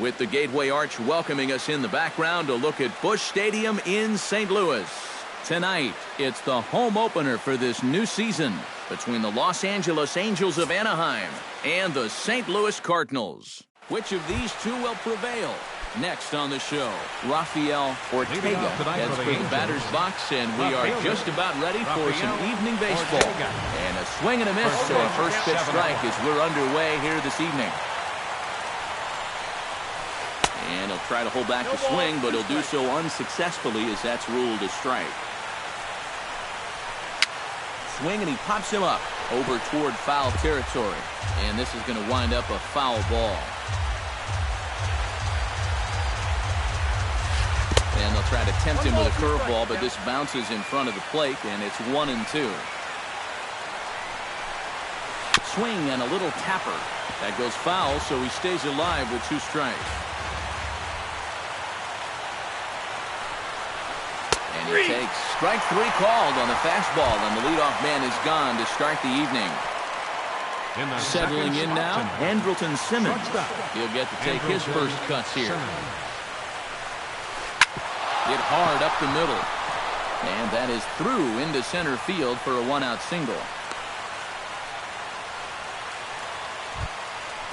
with the Gateway Arch welcoming us in the background to look at Busch Stadium in St. Louis. Tonight, it's the home opener for this new season between the Los Angeles Angels of Anaheim and the St. Louis Cardinals. Which of these two will prevail? Next on the show, Rafael Ortega heads for the batter's box, and we are just about ready for some evening baseball. And a swing and a miss, and first pitch strike as we're underway here this evening. And he'll try to hold back the swing, but he'll do so unsuccessfully as that's ruled a strike. Swing, and he pops him up over toward foul territory. And this is going to wind up a foul ball. And they'll try to tempt him with a curveball, but this bounces in front of the plate, and it's 1-2. Swing and a little tapper. That goes foul, so he stays alive with 2 strikes. And he takes strike 3 called on the fastball, and the leadoff man is gone to start the evening. Settling in now, Andrelton Simmons. He'll get to take his first cuts here. Hit hard up the middle. And that is through into center field for a 1-out single.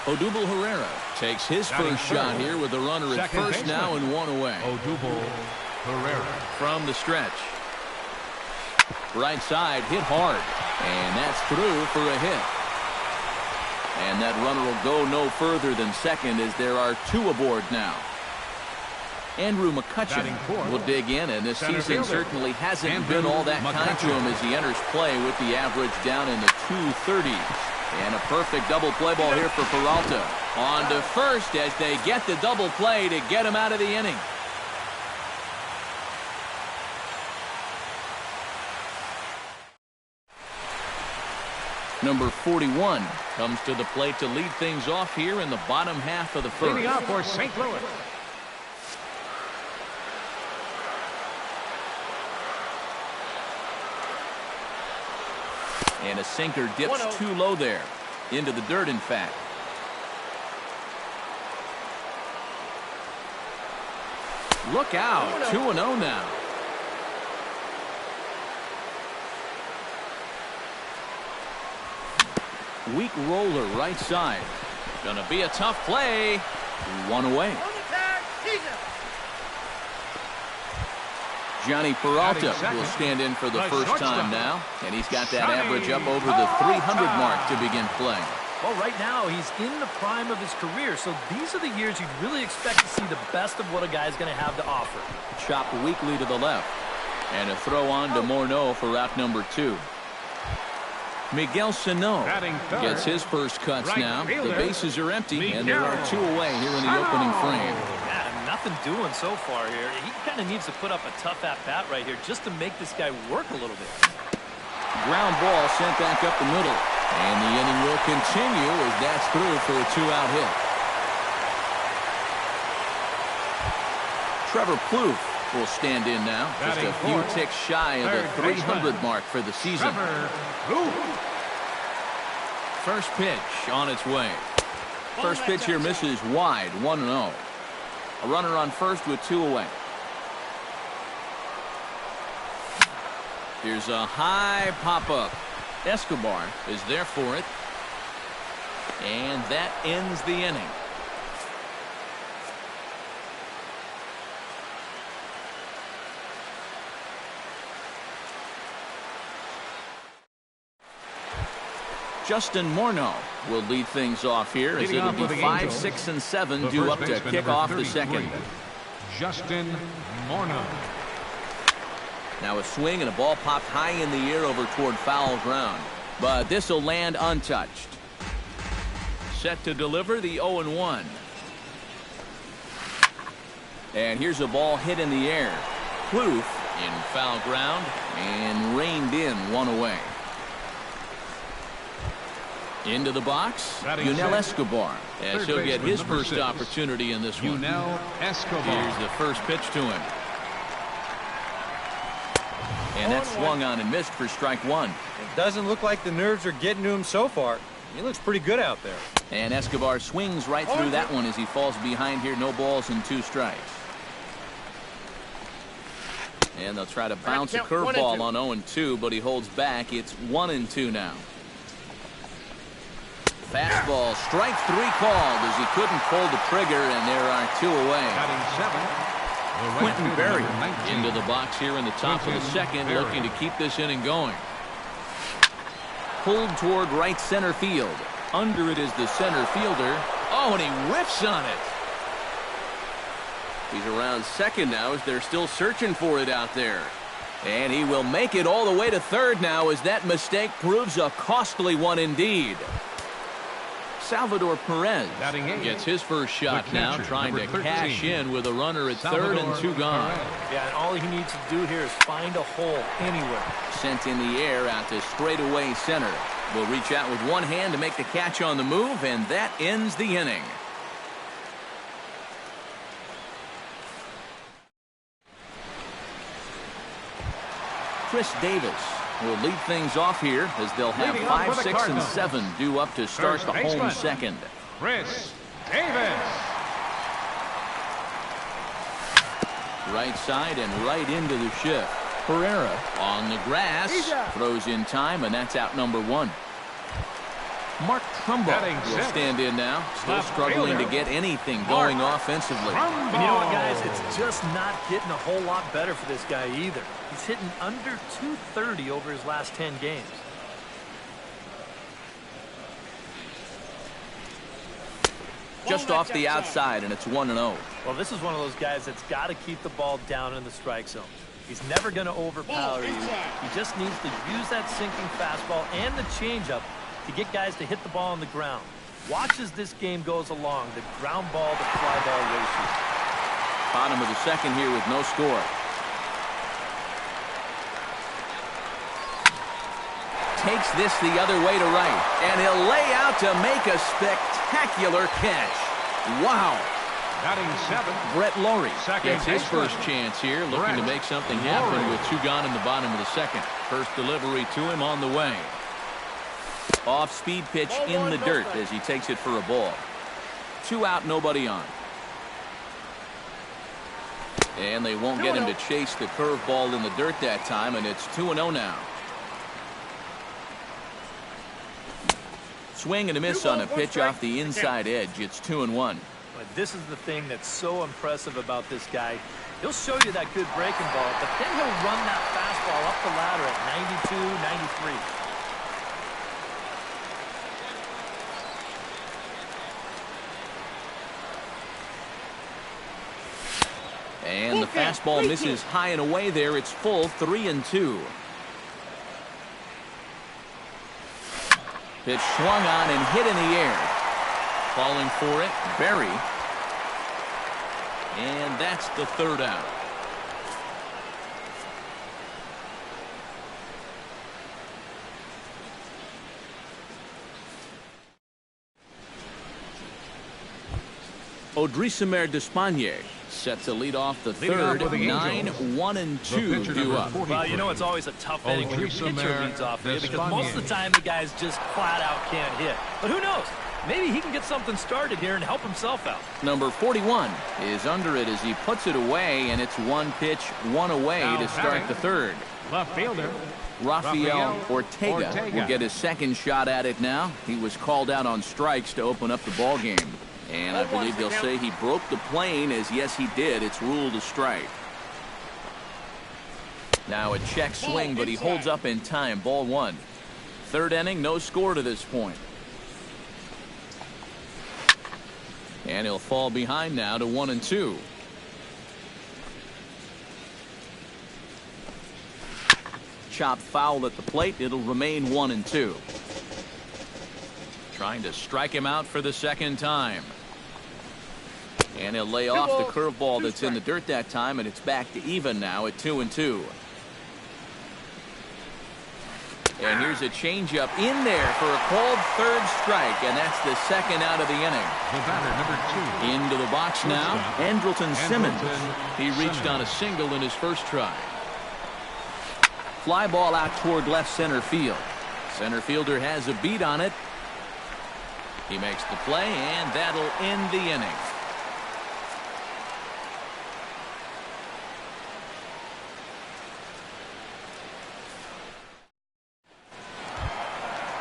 Odubel Herrera takes his first shot here with a runner at first now and 1 away. Odubel Herrera. From the stretch. Right side hit hard. And that's through for a hit. And that runner will go no further than second as there are 2 aboard now. Andrew McCutchen will dig in, and this season certainly hasn't been all that kind to him as he enters play with the average down in the 230s. And a perfect double play ball here for Peralta. On to first as they get the double play to get him out of the inning. Number 41 comes to the plate to lead things off here in the bottom half of the first. Leading off for St. Louis. And a sinker dips too low there. Into the dirt, in fact. Look out. 2-0 now. Weak roller right side. Gonna be a tough play. 1 away. Johnny Peralta will stand in for the first time now, and he's got that average up over the 300 mark to begin play. Well, right now he's in the prime of his career, so these are the years you'd really expect to see the best of what a guy's going to have to offer. Chopped weakly to the left, and a throw on to Morneau for route number 2. Miguel Sano gets his first cuts now. The bases are empty, and there are 2 away here in the opening frame. Nothing doing so far here. He kind of needs to put up a tough at-bat right here just to make this guy work a little bit. Ground ball sent back up the middle. And the inning will continue as that's through for a 2-out hit. Trevor Plouffe will stand in now. Just a few ticks shy of the 300 mark for the season. First pitch on its way. First pitch here misses wide, 1-0. A runner on first with 2 away. Here's a high pop-up. Escobar is there for it. And that ends the inning. Justin Morneau will lead things off here as it'll be 5, 6, and 7 due up to kick off the second. Justin Morneau. Now a swing and a ball popped high in the air over toward foul ground. But this will land untouched. Set to deliver the 0-1. And here's a ball hit in the air. Plouffe in foul ground and reined in 1 away. Into the box, Yunel Escobar, as he'll get his first opportunity in this one. Yunel Escobar. Here's the first pitch to him. And that swung on and missed for strike 1. It doesn't look like the nerves are getting to him so far. He looks pretty good out there. And Escobar swings right through that one as he falls behind here. No balls and 2 strikes. And they'll try to bounce a curveball on 0-2, but he holds back. It's 1-2 now. Fastball, strike 3 called as he couldn't pull the trigger, and there are 2 away. Batting 7. Quentin Berry into the box here in the top of the second, looking to keep this inning going. Pulled toward right center field. Under it is the center fielder. Oh, and he whiffs on it. He's around second now as they're still searching for it out there. And he will make it all the way to third now as that mistake proves a costly one indeed. Salvador Perez gets his first shot now, trying to cash in with a runner at third and 2 gone. Yeah, and all he needs to do here is find a hole anywhere. Sent in the air out to straightaway center. Will reach out with one hand to make the catch on the move, and that ends the inning. Chris Davis will lead things off here as they'll have 5, 6, and 7 due up to start the home second. Chris Davis. Right side and right into the shift. Pereira on the grass, throws in time, and that's out number 1. Mark Trumbo will stand in now, still struggling to get anything going offensively. And you know what, guys? It's just not getting a whole lot better for this guy either. He's hitting under .230 over his last 10 games. Just off the outside, and it's 1-0. Well, this is one of those guys that's got to keep the ball down in the strike zone. He's never going to overpower you. He just needs to use that sinking fastball and the changeup to get guys to hit the ball on the ground. Watch as this game goes along, the ground ball to fly ball ratio. Bottom of the second here with no score. Takes this the other way to right, and he'll lay out to make a spectacular catch. Wow. Batting 7. Brett Laurie gets his baseman. first chance here, looking to make something happen with 2 gone in the bottom of the second. First delivery to him on the way. Off-speed pitch in the dirt as he takes it for a ball. 2 out, nobody on. And they won't get him to chase the curveball in the dirt that time, and it's 2-0 now. Swing and a miss on a pitch off the inside edge. It's 2-1. But this is the thing that's so impressive about this guy. He'll show you that good breaking ball, but then he'll run that fastball up the ladder at 92, 93. And the fastball misses high and away there. It's full, 3-2. Pitch swung on and hit in the air. Falling for it, Berry. And that's the third out. Odrisamer Despaigne set to lead off the third. 9-1-2 due up. Well, you know it's always a tough inning when your pitcher leads off here because most of the time the guys just flat out can't hit. But who knows? Maybe he can get something started here and help himself out. Number 41 is under it as he puts it away, and it's 1 pitch, 1 away to start the third. Left fielder Rafael Ortega will get his second shot at it now. He was called out on strikes to open up the ball game. And I believe they'll say he broke the plane, as yes he did. It's ruled a strike. Now a check swing, but he holds up in time. Ball 1. Third inning, no score to this point. And he'll fall behind now to 1-2. Chopped foul at the plate. It'll remain 1-2. Trying to strike him out for the second time. And he'll lay off the curveball that's in the dirt that time, and it's back to even now at 2-2. And here's a changeup in there for a called third strike, and that's the second out of the inning. The batter, number 2. Into the box now, Andrelton Simmons. He reached on a single in his first try. Fly ball out toward left center field. Center fielder has a beat on it. He makes the play, and that'll end the inning.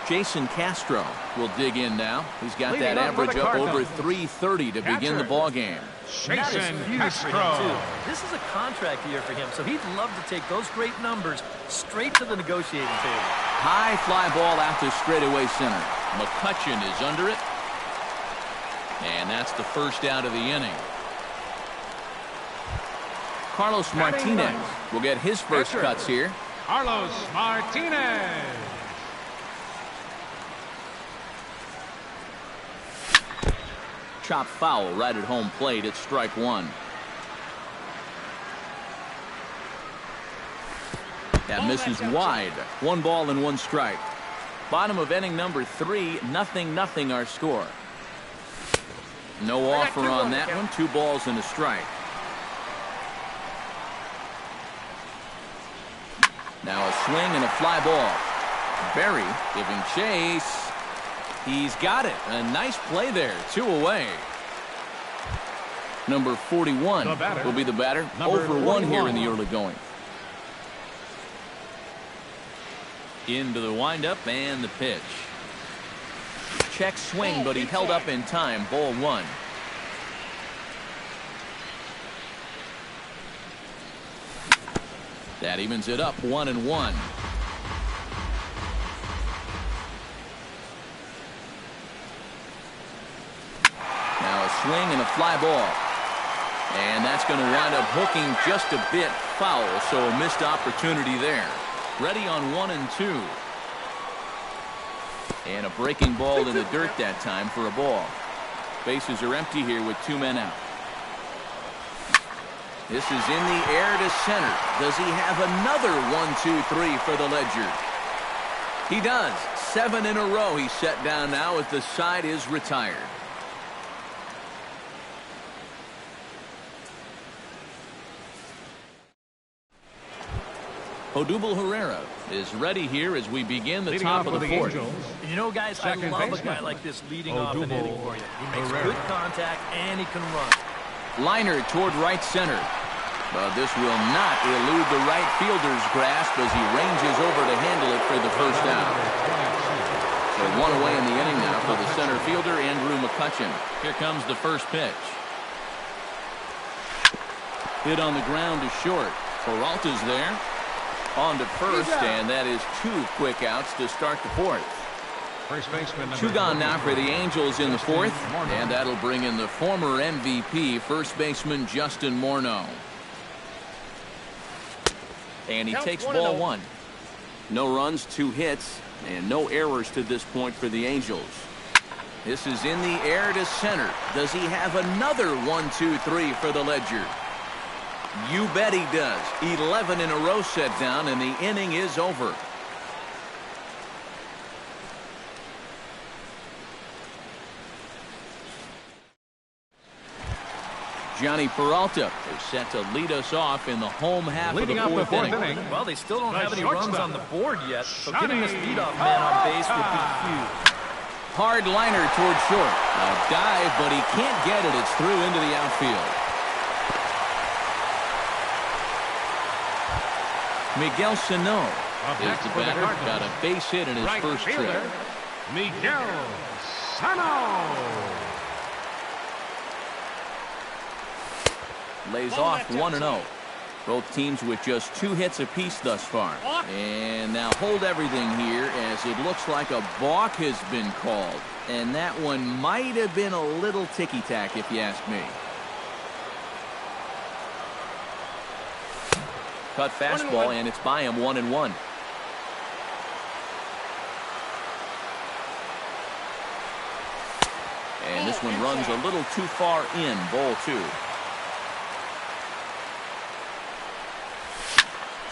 Jason Castro will dig in now. He's got that average up over 330 to begin the ball game. Jason Castro. This is a contract year for him, so he'd love to take those great numbers straight to the negotiating table. High fly ball out to straightaway center. McCutchen is under it. And that's the first out of the inning. Carlos Martinez will get his first cuts here. Carlos Martinez. Chop foul right at home plate. It's strike one. That misses wide. 1 ball and 1 strike. Bottom of inning number 3. 0-0 our score. No offer on that one. 2 balls and a strike. Now a swing and a fly ball. Berry giving chase. He's got it. A nice play there. 2 away. Number 41 will be the batter. Over 1 here in the early going. Into the windup and the pitch. Check swing, but he held up in time. Ball 1. That evens it up 1-1. Swing and a fly ball. And that's going to wind up hooking just a bit foul, so a missed opportunity there. Ready on 1 and 2. And a breaking ball in the dirt that time for a ball. Bases are empty here with 2 men out. This is in the air to center. Does he have another 1-2-3 for the Ledger? He does. 7 in a row he's set down now as the side is retired. Odubel Herrera is ready here as we begin the top of the 4th. And you know, guys, I love a guy like this leading off an inning for you. He makes good contact and he can run. Liner toward right center. But this will not elude the right fielder's grasp as he ranges over to handle it for the first out. So 1 away in the inning now for the center fielder, Andrew McCutchen. Here comes the first pitch. Hit on the ground to short. Peralta's there. On to first, and that is 2 quick outs to start the 4th. First baseman 2 gone now for the Angels in the 4th, and that'll bring in the former MVP, first baseman Justin Morneau. And he takes ball 1. No runs, 2 hits, and no errors to this point for the Angels. This is in the air to center. Does he have another 1-2-3 for the Ledger? You bet he does. 11 in a row set down, and the inning is over. Johnny Peralta is set to lead us off in the home half of the 4th inning. Well, they still don't have any runs on the board yet, so getting this leadoff man on base would be huge. Hard liner toward short. A dive, but he can't get it. It's through into the outfield. Miguel Sano is the batter. Got a base hit in his first trip. Miguel Sano. Lays off 1-0. Both teams with just 2 hits apiece thus far. And now hold everything here as it looks like a balk has been called. And that one might have been a little ticky-tack if you ask me. Cut fastball, and it's by him 1-1. And this one runs a little too far in. Ball 2.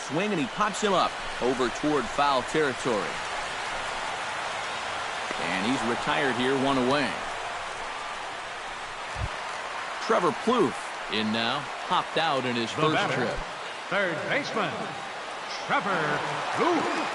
Swing, and he pops him up over toward foul territory. And he's retired here, 1 away. Trevor Plouffe in now. Hopped out in his first trip. Third baseman, Trevor Plouffe.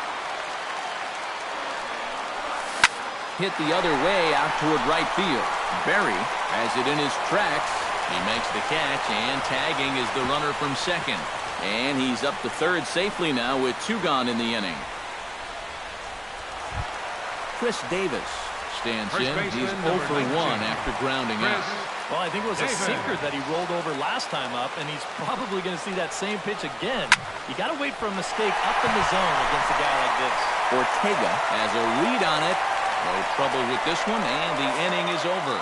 hit the other way out toward right field. Berry has it in his tracks. He makes the catch, and tagging is the runner from second. And he's up to third safely now with 2 gone in the inning. Chris Davis stands in. He's 0 for 1 after grounding out. Well, I think it was a sinker that he rolled over last time up, and he's probably going to see that same pitch again. You got to wait for a mistake up in the zone against a guy like this. Ortega has a read on it. No trouble with this one, and the inning is over.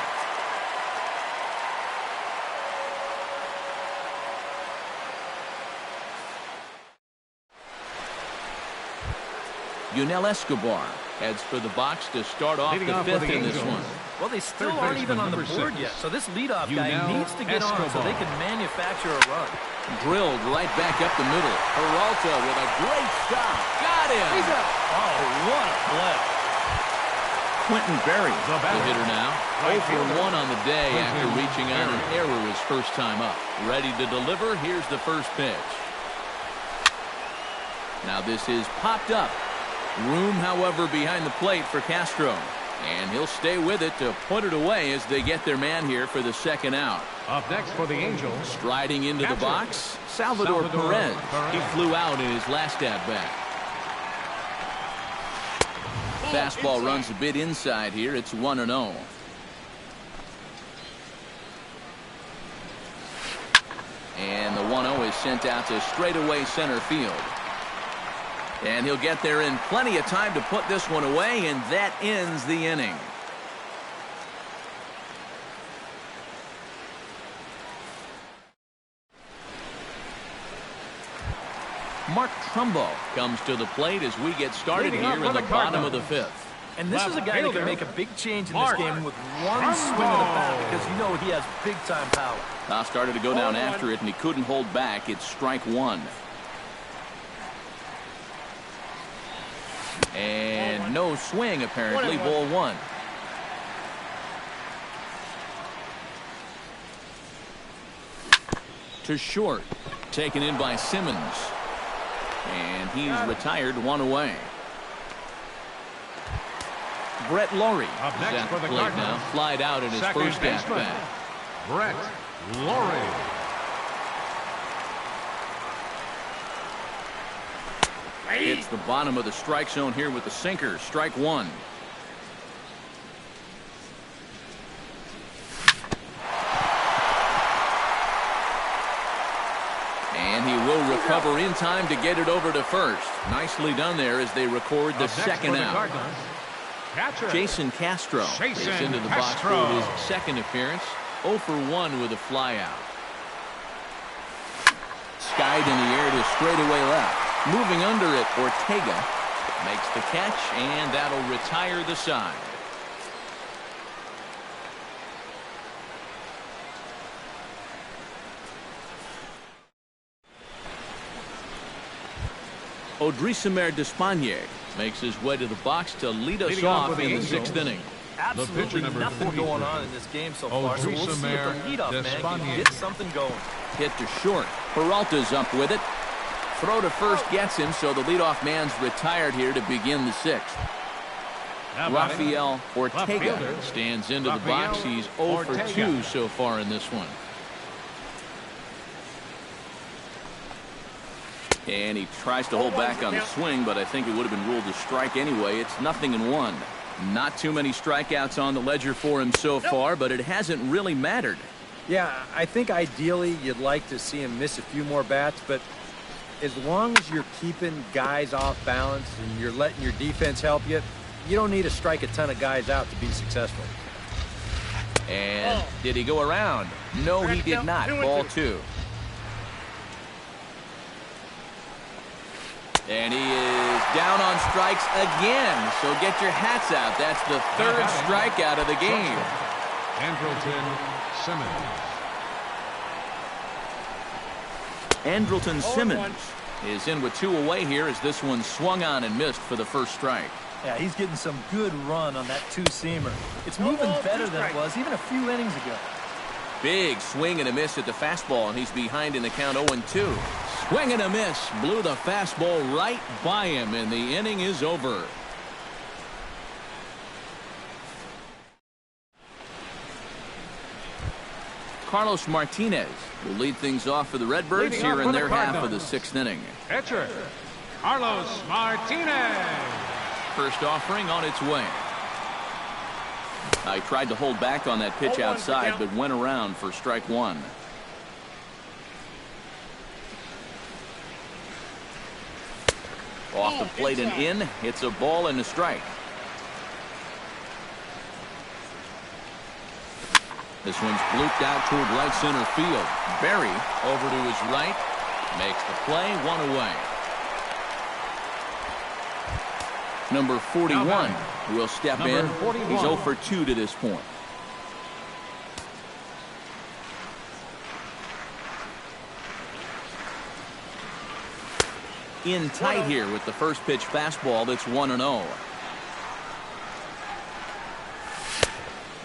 Yunel Escobar heads for the box to start off the 5th in this one. Well, they still aren't even on the board yet, so this leadoff guy needs to get on so they can manufacture a run. Drilled right back up the middle. Peralta with a great stop. Got him! He's out. Oh, what a play. Quentin Berry, the hitter now. 0 for 1 on the day after reaching on an error his first time up. Ready to deliver. Here's the first pitch. Now this is popped up. Room, however, behind the plate for Castro. And he'll stay with it to put it away as they get their man here for the second out. Up next for the Angels. Striding into the box, Salvador Perez. He flew out in his last at-bat. Fastball runs a bit inside here. It's 1-0. And the 1-0 is sent out to straightaway center field. And he'll get there in plenty of time to put this one away, and that ends the inning. Mark Trumbo comes to the plate as we get started here in the bottom of the 5th. And this is a guy who can make a big change in this game with one swing of the bat because you know he has big-time power. Now started to go down after it, and he couldn't hold back. It's strike 1. And no swing, apparently. Ball 1. To short. Taken in by Simmons. And he's retired, 1 away. Brett Lawrie is at the plate now. Flied out in his first at-bat. Brett Lawrie. It's the bottom of the strike zone here with the sinker. Strike 1. And he will recover in time to get it over to first. Nicely done there as they record the second out. Jason Castro is into the box for his second appearance. 0 for 1 with a flyout. Skied in the air to straightaway left. Moving under it, Ortega makes the catch, and that'll retire the side. Odrisamer Despaigne makes his way to the box to lead us off in the 6th inning. Absolutely nothing going on in this game so far, so we'll see if the leadoff man can get something going. Hit to short. Peralta's up with it. Throw to first gets him, so the leadoff man's retired here to begin the 6th. Rafael Ortega stands into the box. He's 0 for 2 so far in this one. And he tries to hold back on the swing, but I think it would have been ruled a strike anyway. It's 0-1. Not too many strikeouts on the ledger for him so far, but it hasn't really mattered. Yeah, I think ideally you'd like to see him miss a few more bats, but as long as you're keeping guys off balance and you're letting your defense help you, you don't need to strike a ton of guys out to be successful. And did he go around? No, he did not. Ball 2. And he is down on strikes again. So get your hats out. That's the 3rd strikeout of the game. Andrelton Simmons is in with 2 away here as this one swung on and missed for the first strike. Yeah, he's getting some good run on that 2-seamer. It's moving better than it was even a few innings ago. Big swing and a miss at the fastball, and he's behind in the count 0-2. Swing and a miss. Blew the fastball right by him, and the inning is over. Carlos Martinez will lead things off for the Redbirds Leading here off in for their the half of Cardinals. the 6th inning. Pitcher, Carlos Martinez. First offering on its way. I tried to hold back on that pitch outside, but went around for strike one. Off the plate and in. It's a ball and a strike. This one's blooped out toward right center field. Berry over to his right. Makes the play, one away. Number 41 will step Number in. 41. He's 0 for 2 to this point. In tight here with the first pitch fastball that's 1-0.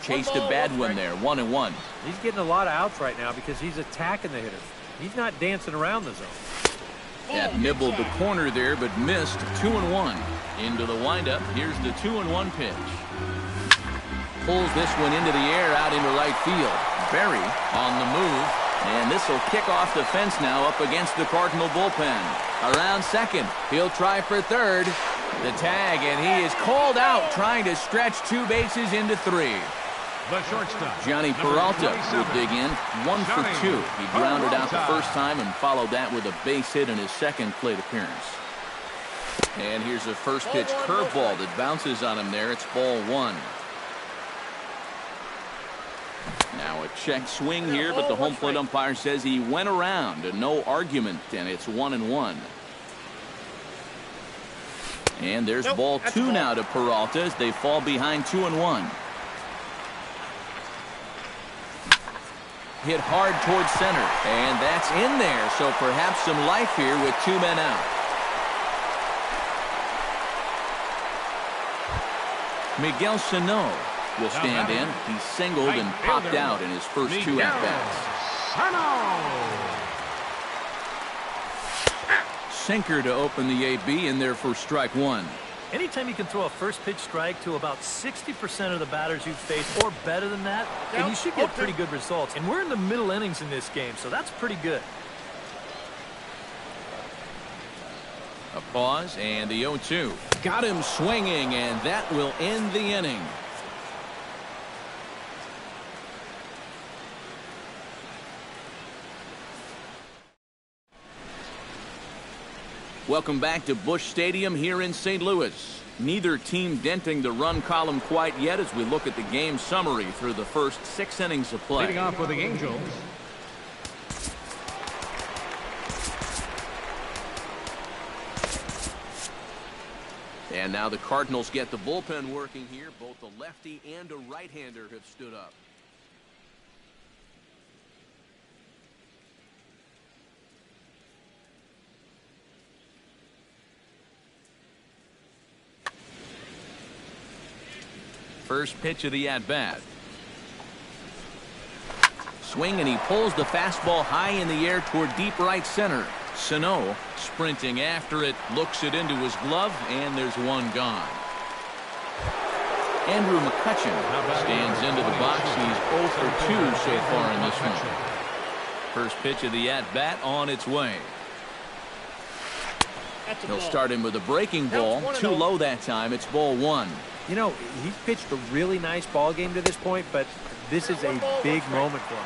Chased a bad one there, 1-1. He's getting a lot of outs right now because he's attacking the hitter. He's not dancing around the zone. That nibbled the corner there, but missed. 2-1. Into the windup. Here's the 2-1 pitch. Pulls this one into the air out into right field. Berry on the move. And this will kick off the fence now up against the Cardinal bullpen. Around second. He'll try for third. The tag, and he is called out trying to stretch 2 bases into 3. The shortstop, Johnny number Peralta 27. will dig in. 1 for 2. He grounded out the first time and followed that with a base hit in his second plate appearance. And here's a first pitch curveball that bounces on him there. It's ball 1. Now a check swing here, but the home plate umpire says he went around and no argument, and it's 1-1. And there's ball 2 now to Peralta as they fall behind 2-1. Hit hard towards center, and that's in there, so perhaps some life here with 2 men out. Miguel Sano will stand in. He singled and popped out in his first 2 at-bats. Sinker to open the AB in there for strike 1. Anytime you can throw a first pitch strike to about 60% of the batters you've faced or better than that, then you should get pretty good results. And we're in the middle innings in this game, so that's pretty good. A pause and the 0-2. Got him swinging, and that will end the inning. Welcome back to Busch Stadium here in St. Louis. Neither team denting the run column quite yet as we look at the game summary through the first 6 innings of play. Leading off for the Angels, and now the Cardinals get the bullpen working here. Both a lefty and a right-hander have stood up. First pitch of the at-bat. Swing, and he pulls the fastball high in the air toward deep right center. Sano sprinting after it, looks it into his glove, and there's one gone. Andrew McCutchen stands into the box. He's 0 for 2 so far in this one. First pitch of the at-bat on its way. He'll start him with a breaking ball. Too low that time. It's ball 1. You know, he's pitched a really nice ball game to this point, but this is a big moment for him.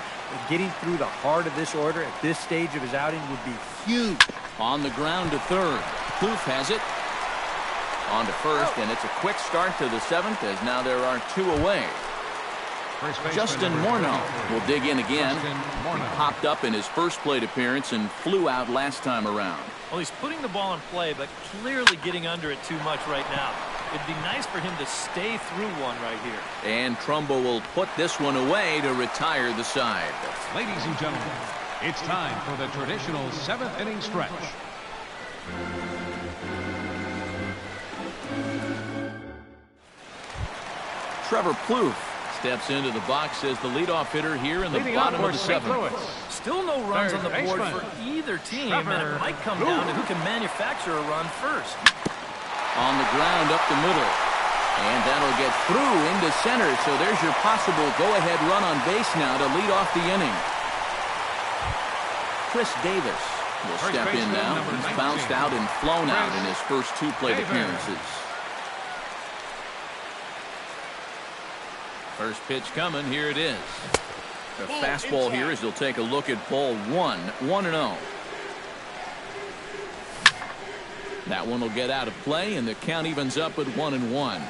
Getting through the heart of this order at this stage of his outing would be huge. On the ground to third. Kloof has it. On to first, and it's a quick start to the 7th as now there are 2 away. Justin Morneau will dig in again. He popped up in his first plate appearance and flew out last time around. Well, he's putting the ball in play, but clearly getting under it too much right now. It'd be nice for him to stay through one right here. And Trumbo will put this one away to retire the side. ladies and gentlemen, it's time for the traditional 7th inning stretch. Trevor Plouffe steps into the box as the leadoff hitter here in the Leading bottom off of the for St. 7th. Louis, Still no runs Third on the board baseman, for either team, Trevor and it might come down to who can manufacture a run first. On the ground up the middle. And that'll get through into center, so there's your possible go-ahead run on base now to lead off the inning. Chris Davis will step in now. He's bounced out and flown out in his first 2 plate appearances. First pitch coming. Here it is. The fastball here as he'll take a look at ball 1. 1-0. That one will get out of play, and the count evens up at 1-1.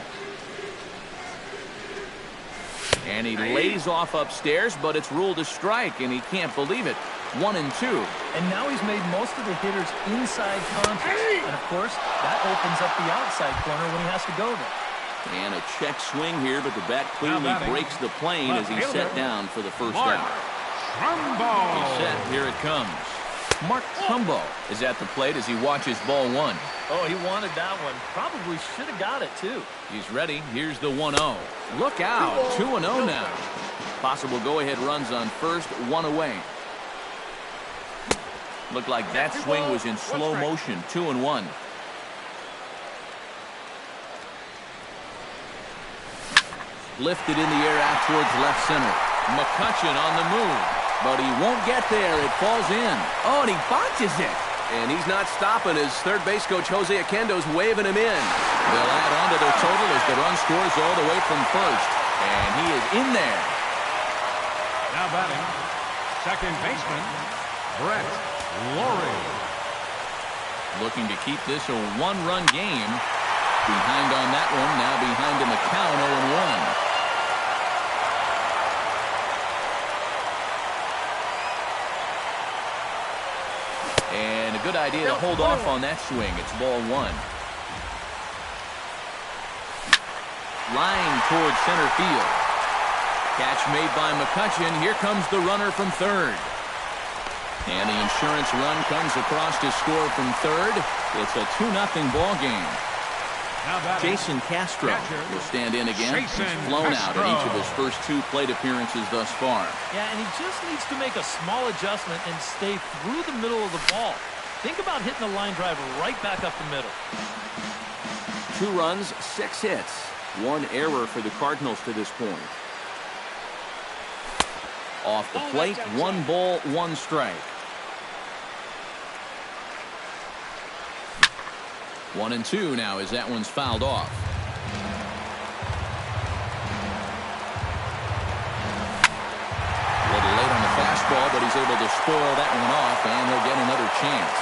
And he lays off upstairs, but it's ruled a strike, and he can't believe it. 1-2. And now he's made most of the hitters inside contact. And, of course, that opens up the outside corner when he has to go there. And a check swing here, but the bat clearly breaks the plane as he's set down for the first out. He's set. Here it comes. Mark Trumbo is at the plate as he watches ball 1. Oh, he wanted that one. Probably should have got it, too. He's ready. Here's the 1-0. Look out. 2-0 now. Possible go-ahead runs on first, 1 away. Looked like that swing was in slow motion. 2-1. Lifted in the air out towards left center. McCutchen on the move, but he won't get there. It falls in. Oh, and he botches it. And he's not stopping as third base coach Jose Oquendo's waving him in. They'll add on to their total as the run scores all the way from first. And he is in there. Now batting, second baseman, Brett Lawrie. Looking to keep this a 1-run game. Behind on that one, now behind in the count, 0-1. And a good idea to hold off on that swing. It's ball 1. Line towards center field. Catch made by McCutchen. Here comes the runner from third. And the insurance run comes across to score from third. It's a 2-0 ball game. Jason Castro will stand in again. He's flown out in each of his first 2 plate appearances thus far. Yeah, and he just needs to make a small adjustment and stay through the middle of the ball. Think about hitting the line drive right back up the middle. 2 runs, 6 hits. 1 error for the Cardinals to this point. Off the plate, 1 ball, 1 strike. 1-2 now as that one's fouled off. A little late on the fastball, but he's able to spoil that one off, and he'll get another chance.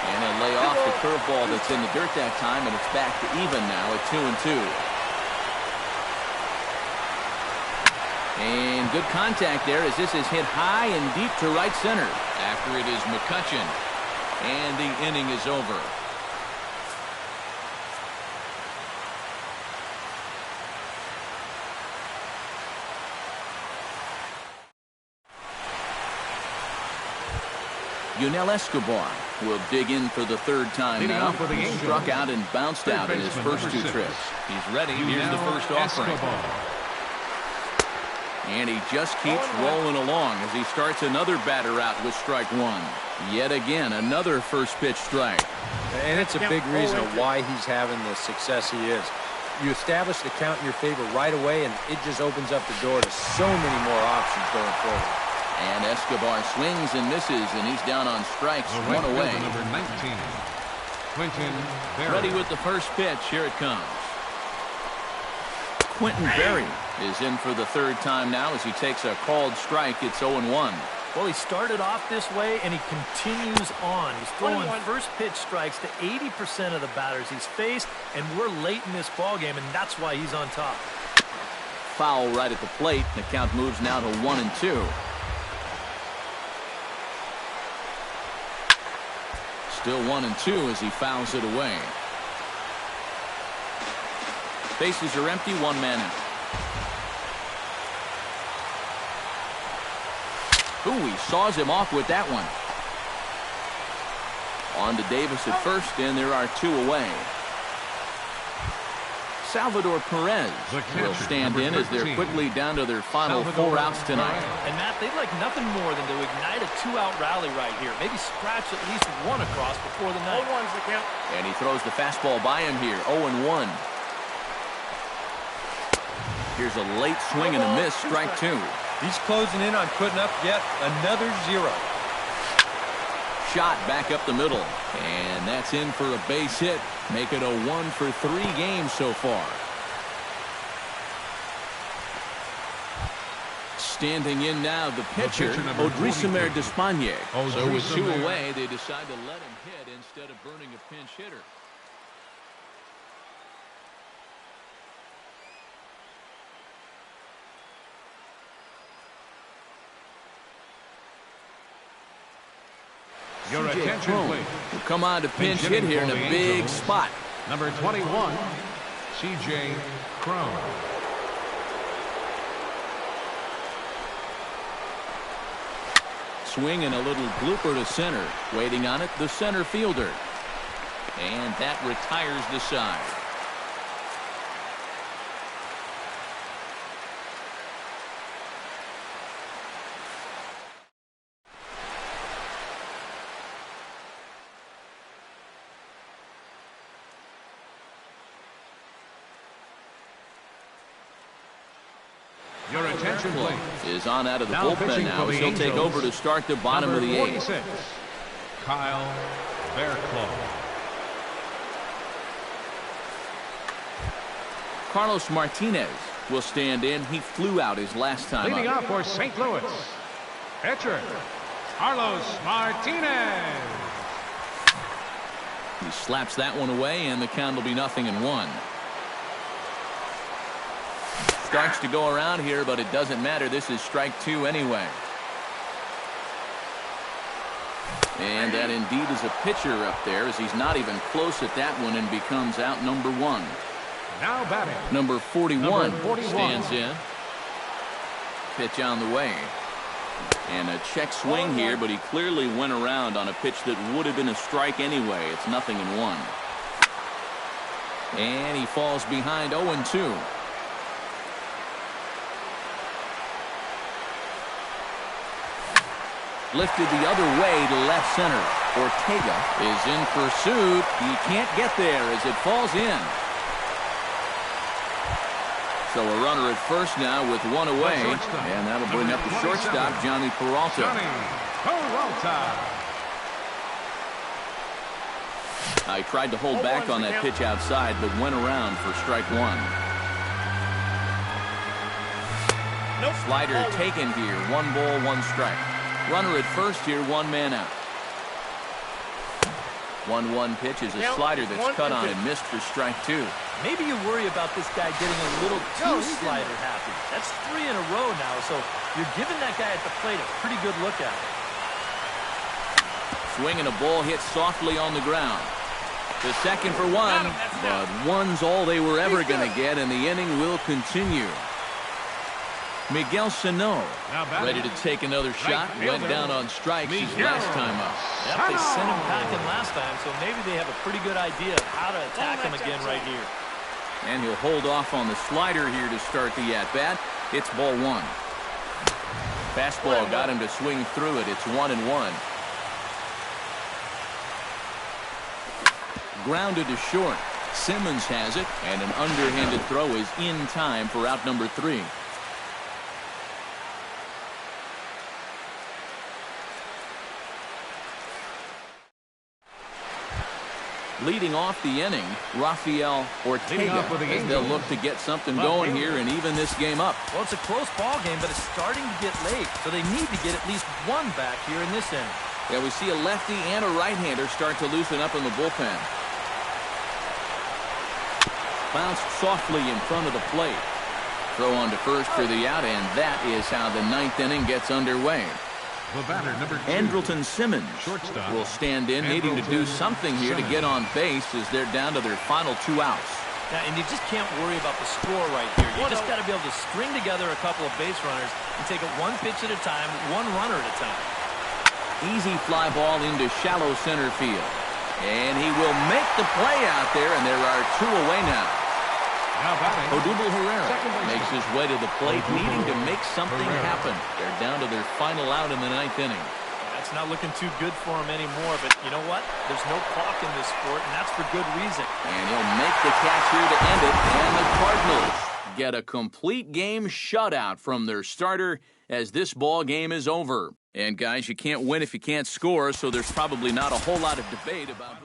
And he'll lay off the curveball that's in the dirt that time, and it's back to even now at 2-2. And good contact there as this is hit high and deep to right center. After it is McCutchen. And the inning is over. Yunel Escobar will dig in for the 3rd time now. He struck out and bounced out in his first 2 trips. He's ready. Here's the first offering. And he just keeps rolling along as he starts another batter out with strike 1. Yet again, another first pitch strike. And it's a big reason of why he's having the success he is. You establish the count in your favor right away, and it just opens up the door to so many more options going forward. And Escobar swings and misses, and he's down on strikes, 1 away. Number 19, Quentin Berry. Ready with the first pitch. Here it comes. Quentin Berry is in for the 3rd time now as he takes a called strike. It's 0-1. Well, he started off this way, and he continues on. He's throwing first pitch strikes to 80% of the batters he's faced, and we're late in this ballgame, and that's why he's on top. Foul right at the plate. The count moves now to 1-2. Still 1-2 as he fouls it away. Bases are empty, 1 man out. Ooh, he saws him off with that one. On to Davis at first, and there are 2 away. Salvador Perez will stand in as they're quickly down to their final 4 outs tonight. And Matt, they'd like nothing more than to ignite a 2-out rally right here. Maybe scratch at least one across before the ninth. 0-1's the count. And he throws the fastball by him here, 0-1. Here's a late swing and a miss, strike 2. He's closing in on putting up yet another 0. Shot back up the middle, and that's in for a base hit. Make it a 1 for 3 games so far. Standing in now, the pitcher, Odrisamer Despaigne. So with 2 away, they decide to let him hit instead of burning a pinch hitter. Your attention, please. Will come on to pinch hit here in a big spot. Number 21, C.J. Cron. Swing and a little blooper to center. Waiting on it, the center fielder. And that retires the side. Your attention, please. Is on out of the Now bullpen pitching now. for the He'll take Angels, over to start the bottom of the Number 8th. 46, Kyle Barraclough. Carlos Martinez will stand in. He flew out his last time Leading up. off for St. Louis, pitcher, Carlos Martinez. He slaps that one away, and the count will be 0-1. Starts to go around here, but it doesn't matter. This is strike 2 anyway. And that indeed is a pitcher up there, as he's not even close at that one and becomes out number 1. Now batting, Number 41 Number 41. stands in. Pitch on the way. And a check swing here, but he clearly went around on a pitch that would have been a strike anyway. It's 0-1. And he falls behind 0-2. Lifted the other way to left center. Ortega is in pursuit. He can't get there as it falls in. So a runner at first now with 1 away. And that'll bring up the shortstop, Johnny Peralta. Johnny Peralta. I tried to hold back on that pitch outside, but went around for strike 1. Nope. Slider taken here. 1 ball, 1 strike. Runner at first here, 1 man out. 1-1 pitch is a slider that's cut on and missed for strike 2. Maybe you worry about this guy getting a little too slider happy. That's 3 in a row now, so you're giving that guy at the plate a pretty good look at it. Swing and a ball hit softly on the ground. The second for 1, but 1's all they were ever going to get, and the inning will continue. Miguel Sano ready to take another shot. Went down on strikes his last time up. Yep, they sent him packing last time, so maybe they have a pretty good idea of how to attack him again right here. And he'll hold off on the slider here to start the at-bat. It's ball 1. Fastball got him to swing through it. It's 1-1. Grounded to short. Simmons has it, and an underhanded throw is in time for out number 3. Leading off the inning, Rafael Ortega, as they'll look to get something going here and even this game up. Well, it's a close ball game, but it's starting to get late, so they need to get at least 1 back here in this inning. Yeah, we see a lefty and a right-hander start to loosen up in the bullpen. Bounced softly in front of the plate. Throw on to first for the out, and that is how the 9th inning gets underway. The batter, number 2. Andrelton Simmons Shortstop. will stand in, needing to do something here to get on base as they're down to their final 2 outs. Now, and you just can't worry about the score right here. You just got to be able to string together a couple of base runners and take it 1 pitch at a time, 1 runner at a time. Easy fly ball into shallow center field. And he will make the play out there, and there are 2 away now. Now batting, Odubel second Herrera baseman. makes his way to the plate, Odubel needing to make something Herrera. happen. They're down to their final out in the ninth inning. That's not looking too good for him anymore, but you know what? There's no clock in this sport, and that's for good reason. And he'll make the catch here to end it. And the Cardinals get a complete game shutout from their starter as this ball game is over. And guys, you can't win if you can't score, so there's probably not a whole lot of debate about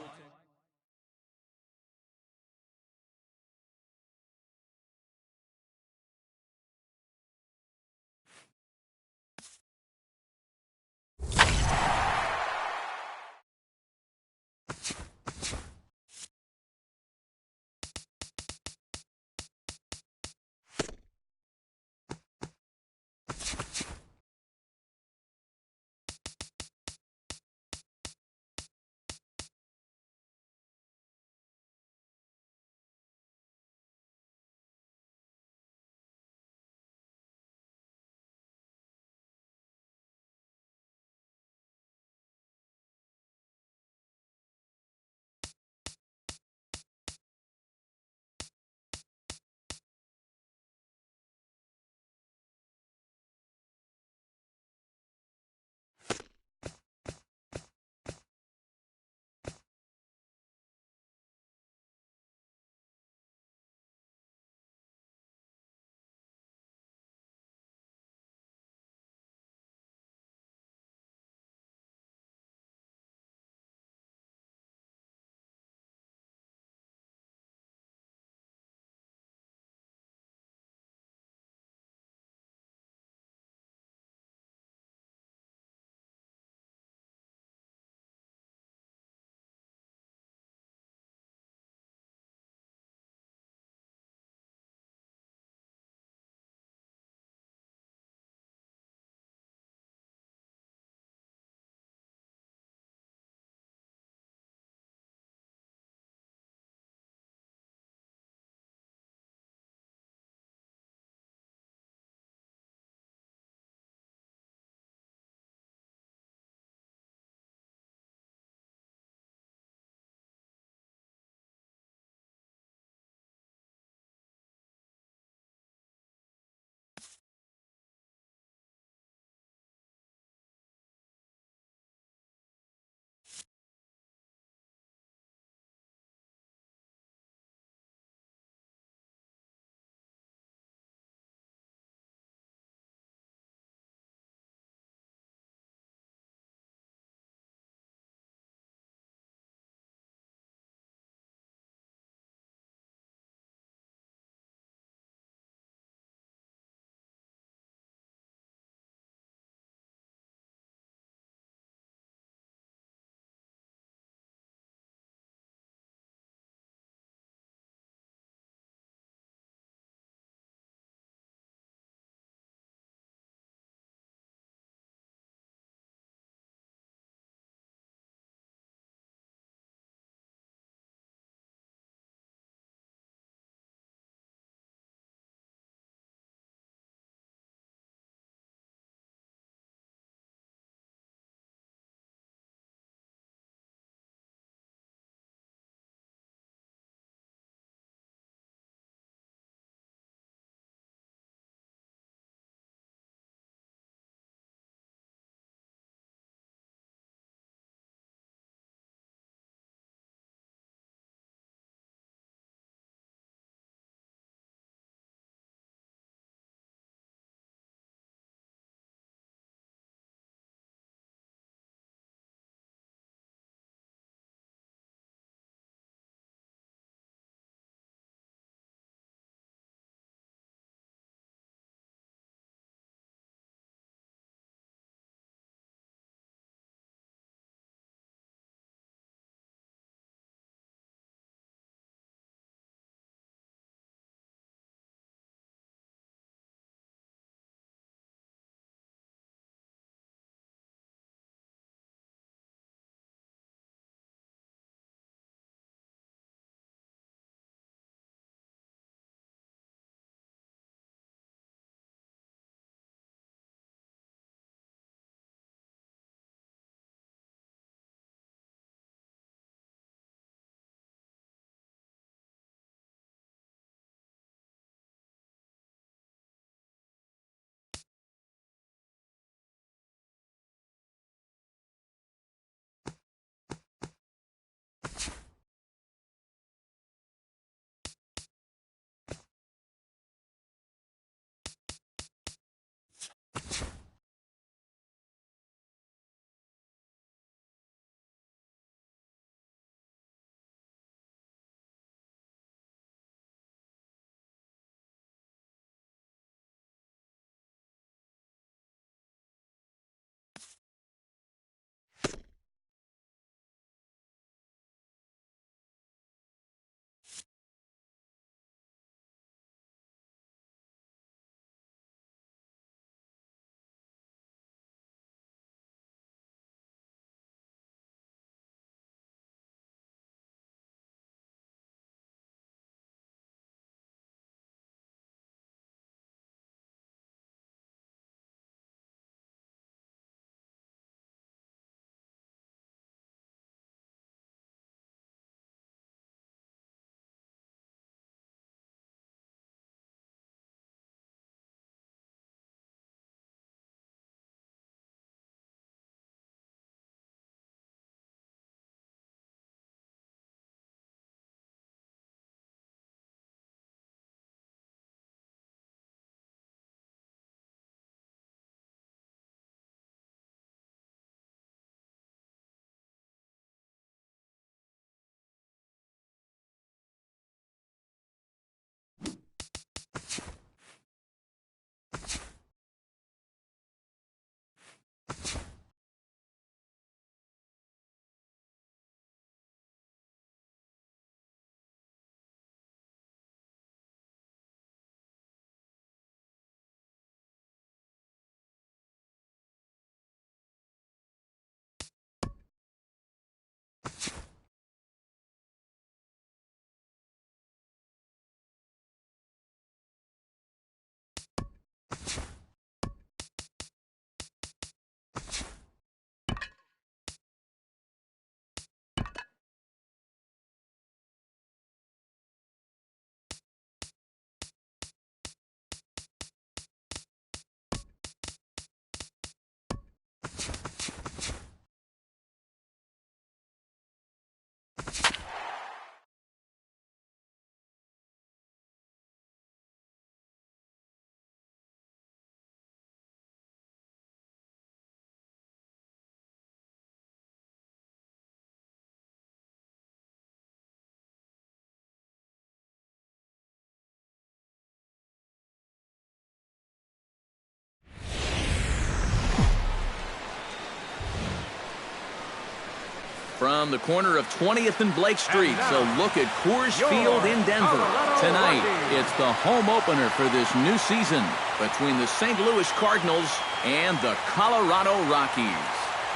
From the corner of 20th and Blake Street, so look at Coors Field in Denver. Tonight, it's the home opener for this new season between the St. Louis Cardinals and the Colorado Rockies.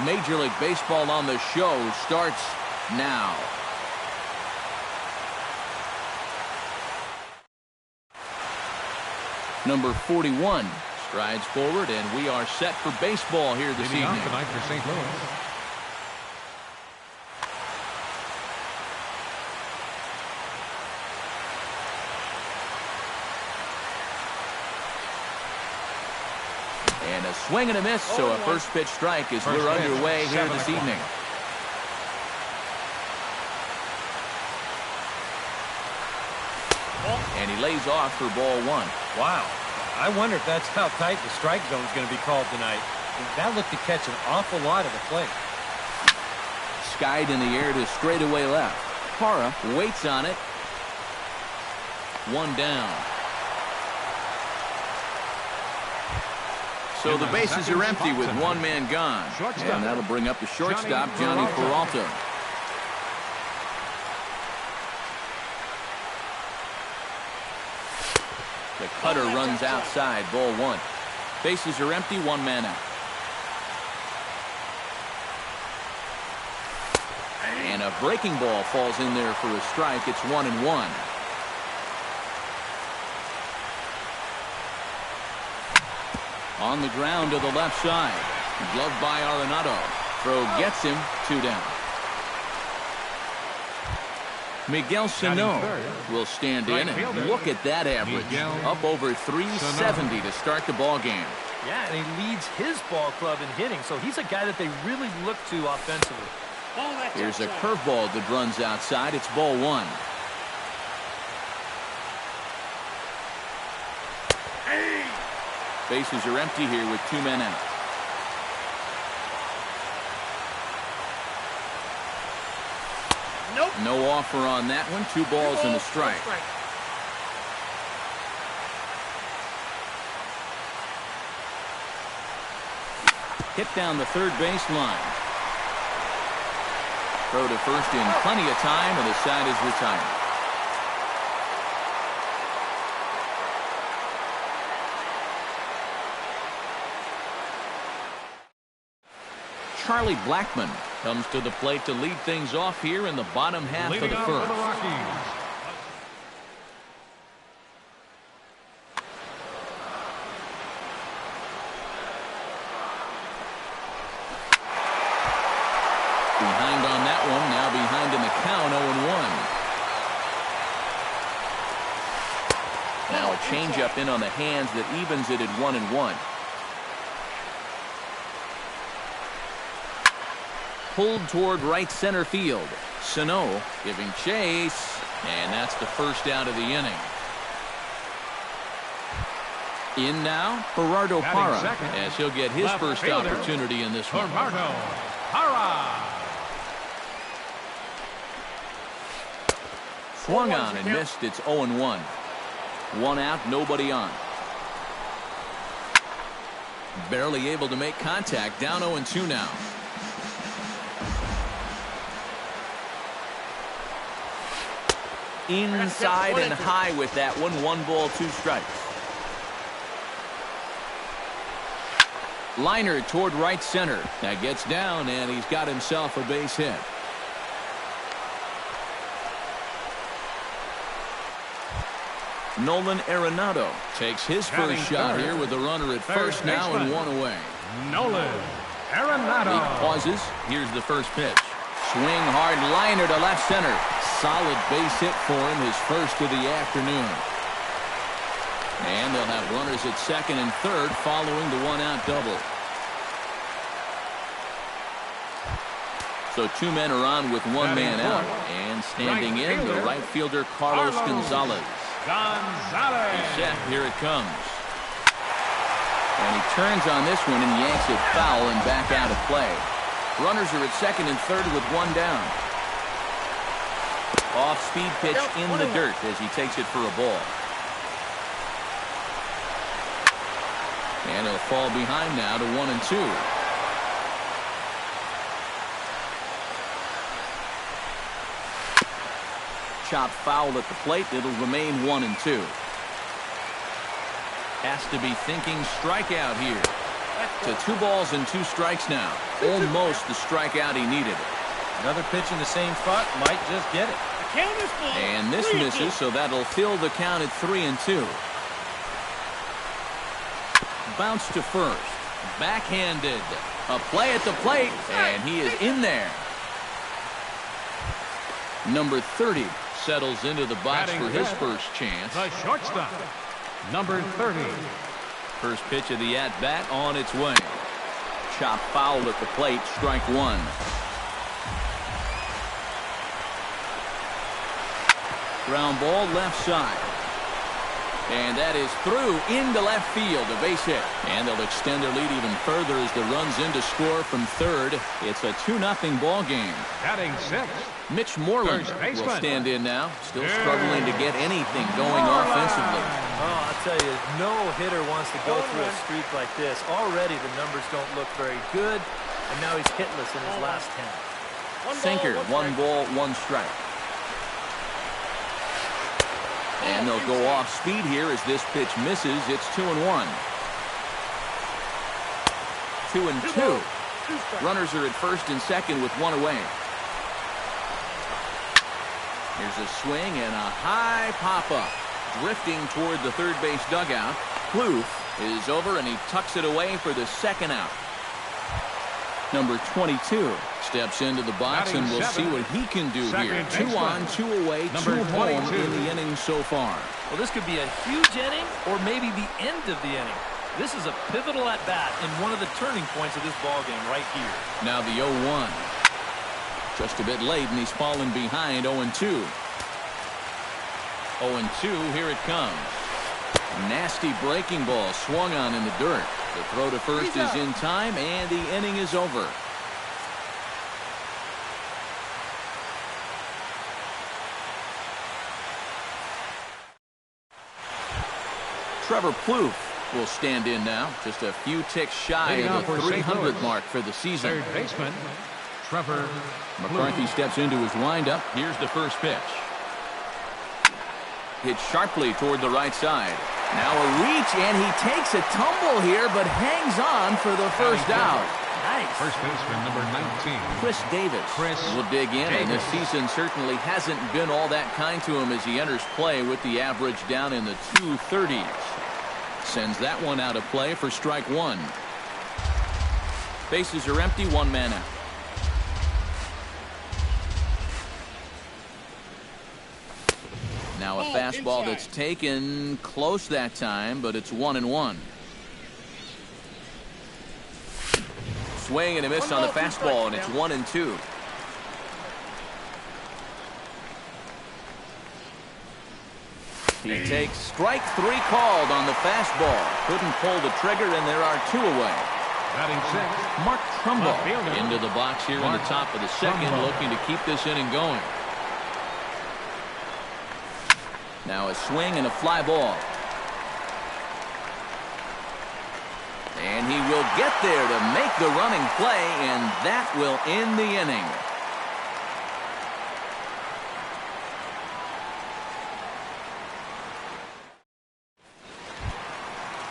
Major League Baseball on the show starts now. Number 41 strides forward, and we are set for baseball here this evening. Tonight for St. Louis. And a swing and a miss, so a first pitch strike as we're underway here this evening. And he lays off for ball one. Wow. I wonder if that's how tight the strike zone is going to be called tonight. That looked to catch an awful lot of the plate. Skied in the air to straightaway left. Parra waits on it. One down. So the bases are empty with one man gone. And that'll bring up the shortstop, Johnny Peralta. The cutter runs outside, ball one. Bases are empty, one man out. And a breaking ball falls in there for a strike. It's 1-1. On the ground to the left side. Gloved by Arenado. Throw gets him, 2 down. Miguel Sano will stand in, and look at that average. Up over 370 to start the ball game. Yeah, and he leads his ball club in hitting, so he's a guy that they really look to offensively. Here's a curveball that runs outside. It's ball one. Bases are empty here with 2 men out. Nope. No offer on that one. 2 balls and a strike. Hit down the third base line. Throw to first in plenty of time, and the side is retired. Charlie Blackmon comes to the plate to lead things off here in the bottom half of the first. Behind on that one, now behind in the count, 0-1. Now a changeup in on the hands that evens it at 1-1. Pulled toward right center field. Sano giving chase, and that's the first out of the inning. In now, Gerardo Parra, as he'll get his first opportunity in this one. Gerardo Parra. Swung on and missed. It's 0-1. 1 out, nobody on. Barely able to make contact. Down 0-2 now. Inside and high with that one. 1 ball, 2 strikes. Liner toward right center. That gets down, and he's got himself a base hit. Nolan Arenado takes his first shot here with a runner at first now and 1 away. Nolan Arenado. He pauses. Here's the first pitch. Swing hard liner to left center. Solid base hit for him, his first of the afternoon. And they'll have runners at second and third following the 1-out double. So 2 men are on with 1 man out. And standing in, the right fielder Carlos Gonzalez. He's set. Here it comes. And he turns on this one and yanks it foul and back out of play. Runners are at second and third with 1 down. Off-speed pitch in the dirt as he takes it for a ball. And he'll fall behind now to 1-2. chopped foul at the plate. It'll remain 1-2. Has to be thinking strikeout here. To 2 balls and 2 strikes now. Almost the strikeout he needed. Another pitch in the same spot might just get it. And this misses, so that'll fill the count at 3-2. Bounce to first. Backhanded. A play at the plate, and he is in there. Number 30 settles into the box for his first chance. The shortstop, number 30. First pitch of the at-bat on its way. Chop foul at the plate, strike 1. Ground ball left side. And that is through into left field, a base hit. And they'll extend their lead even further as the run's in to score from third. It's a 2-0 ball game. Batting 6th. Mitch Moreland will stand in now. Still struggling to get anything going offensively. Oh, I'll tell you, no hitter wants to go through a streak like this. Already the numbers don't look very good, and now he's hitless in his last 10. Sinker, 1 ball, 1 strike. And they'll go off speed here as this pitch misses. It's 2-1. 2-2. Runners are at first and second with 1 away. Here's a swing and a high pop-up. Drifting toward the third base dugout. Plouffe is over and he tucks it away for the second out. Number 22 steps into the box, and we'll see what he can do here. 2 on, 2 away, 2 home in the inning so far. Well, this could be a huge inning or maybe the end of the inning. This is a pivotal at-bat and one of the turning points of this ballgame right here. Now the 0-1. Just a bit late, and he's fallen behind 0-2. 0-2, here it comes. Nasty breaking ball swung on in the dirt. The throw to first is in time, and the inning is over. Trevor Plouffe will stand in now. Just a few ticks shy of the 300 mark for the season. Third baseman, Trevor McCarthy Plouffe. steps into his windup. Here's the first pitch. Hit sharply toward the right side. Now a reach, and he takes a tumble here, but hangs on for the first out. Nice. First baseman, number 19. Chris Davis will dig in, and this season certainly hasn't been all that kind to him as he enters play with the average down in the 230s. Sends that one out of play for strike 1. Bases are empty, 1 man out. Now a fastball that's taken close that time, but it's 1-1. Swing and a miss on the fastball, and it's 1-2. He takes strike 3 called on the fastball. Couldn't pull the trigger, and there are 2 away. Batting 6th. Mark Trumbo Left fielder. into the box here in the top of the second, Trumbo. looking to keep this inning going. Now a swing and a fly ball. And he will get there to make the running play, and that will end the inning.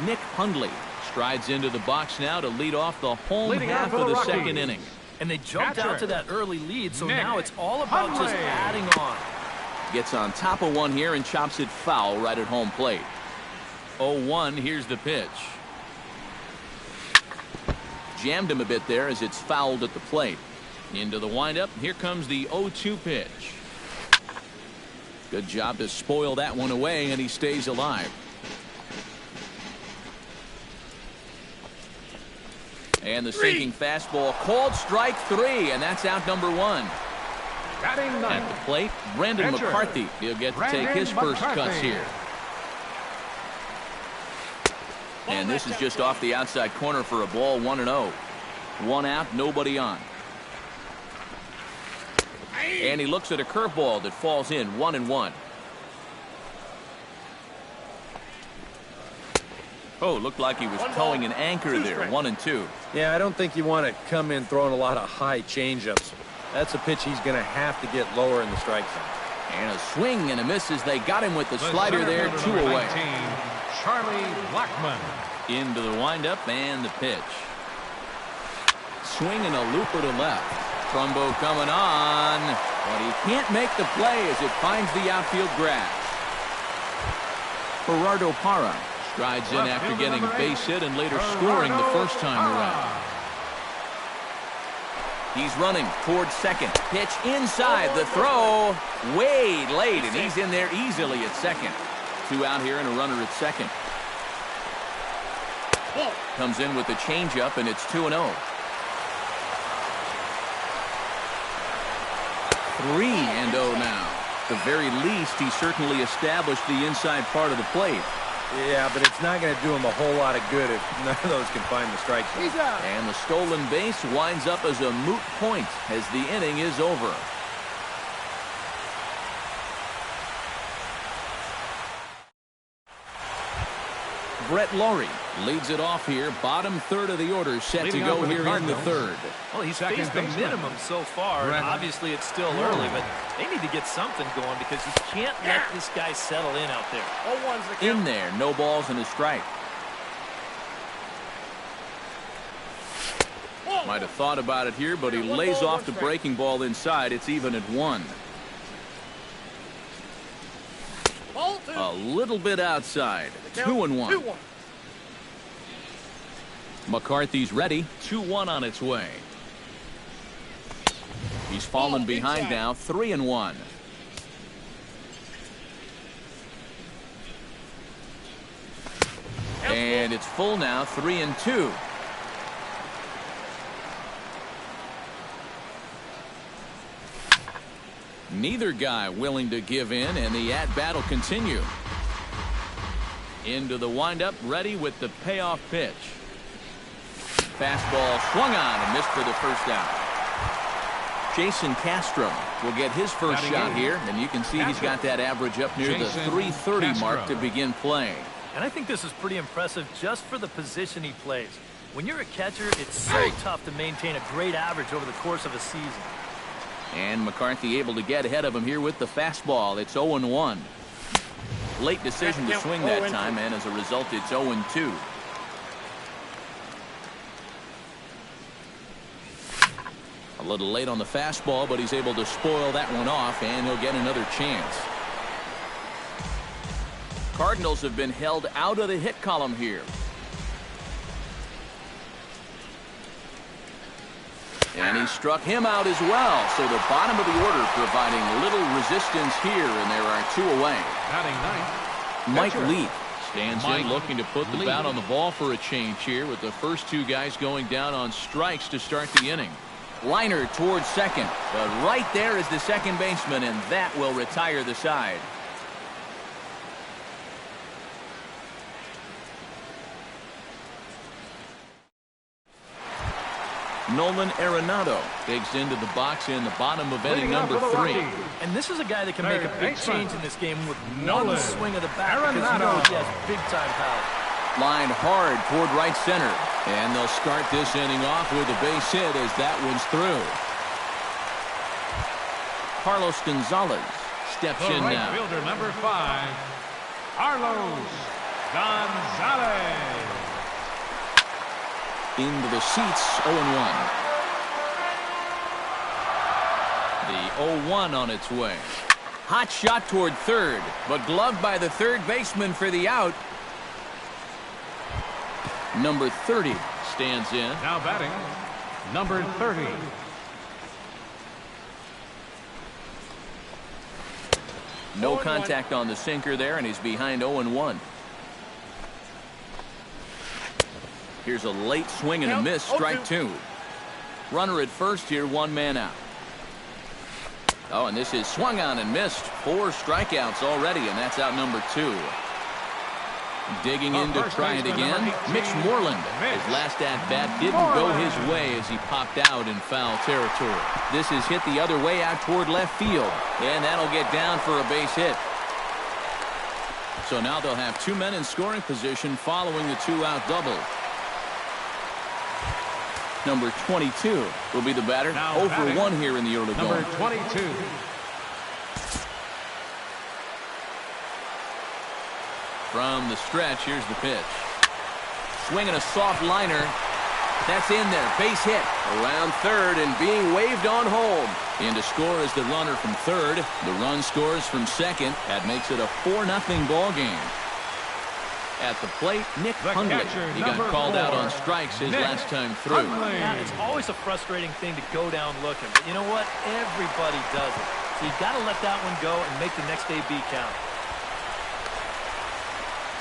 Nick Hundley strides into the box now to lead off the home Leading half off for of the the Rockies. second inning. And they jumped out to that early lead, so Nick now it's all about just Hundley. adding on. Gets on top of one here and chops it foul right at home plate. 0-1, here's the pitch. Jammed him a bit there as it's fouled at the plate. Into the windup, here comes the 0-2 pitch. Good job to spoil that one away, and he stays alive. And the sinking fastball called strike 3, and that's out number 1. Batting At 9th. the plate, Brandon Pitcher. McCarthy. He'll get to take his first McCarthy. cuts here. And this is just off the outside corner for a ball, 1-0. 1 out, nobody on. And he looks at a curveball that falls in, 1-1. Oh, looked like he was towing an anchor there, 1-2. Yeah, I don't think you want to come in throwing a lot of high changeups. That's a pitch he's going to have to get lower in the strike zone. And a swing and a miss as they got him with the slider there, 2 away. 19, Charlie Blackmon. Into the windup and the pitch. Swing and a looper to left. Trumbo coming on, but he can't make the play as it finds the outfield grass. Gerardo Parra strides in after getting a base hit and later scoring the first time around. He's running towards second. Pitch inside. The throw way late, and he's in there easily at second. 2 out here and a runner at second. Comes in with the changeup, and it's 2-0. 3-0 now. At the very least, he certainly established the inside part of the plate. Yeah, but it's not going to do him a whole lot of good if none of those can find the strike zone. And the stolen base winds up as a moot point as the inning is over. Brett Lawrie leads it off here. Bottom third of the order set to go here in the third. Well, he's faced the minimum so far. And obviously, it's still early, but they need to get something going because you can't let this guy settle in out there. In there, no balls and a strike. Might have thought about it here, but he lays off the breaking ball inside. It's even at 1. A little bit outside. 2-1. McCarthy's ready. 2-1 on its way. He's fallen behind now. 3-1. And it's full now. 3-2. Neither guy willing to give in, and the at-bat will continue. Into the windup, ready with the payoff pitch. Fastball swung on and missed for the first out. Jason Castro will get his first shot here, and you can see he's got that average up near the .330 mark to begin play. And I think this is pretty impressive just for the position he plays. When you're a catcher, it's so tough to maintain a great average over the course of a season. And McCarthy able to get ahead of him here with the fastball. It's 0-1. Late decision to swing that time, and as a result, it's 0-2. A little late on the fastball, but he's able to spoil that one off, and he'll get another chance. Cardinals have been held out of the hit column here. And he struck him out as well. So the bottom of the order providing little resistance here, and there are 2 away. Mike Leake stands in looking to put the bat on the ball for a change here with the first 2 guys going down on strikes to start the inning. Liner towards second, but right there is the second baseman, and that will retire the side. Nolan Arenado digs into the box in the bottom of inning number 3. And this is a guy that can make a big change in this game with one swing of the bat because you know he has big-time power. Lined hard toward right center. And they'll start this inning off with a base hit as that one's through. Carlos Gonzalez steps in now. Fielder number 5, Carlos Gonzalez. Into the seats, 0-1. The 0-1 on its way. Hot shot toward third, but gloved by the third baseman for the out. Number 30 stands in. Now batting, number 30. No contact on the sinker there, and he's behind 0-1. Here's a late swing and a miss, strike 2. Runner at first here, 1 man out. Oh, and this is swung on and missed. 4 strikeouts already, and that's out number 2. Digging in to try it again, Mitch Moreland. His last at-bat didn't go his way as he popped out in foul territory. This is hit the other way out toward left field, and that'll get down for a base hit. So now they'll have 2 men in scoring position following the 2-out double. Number 22 will be the batter. 0 for 1 here in the early going. Number 22. From the stretch, here's the pitch. Swinging a soft liner. That's in there. Base hit. Around third and being waved on home. In to score is the runner from third. The run scores from second. That makes it a 4-0 ball game. At the plate, Nick Hundley. He got called out on strikes his last time through. Yeah, it's always a frustrating thing to go down looking. But you know what? Everybody does it. So you've got to let that one go and make the next AB count.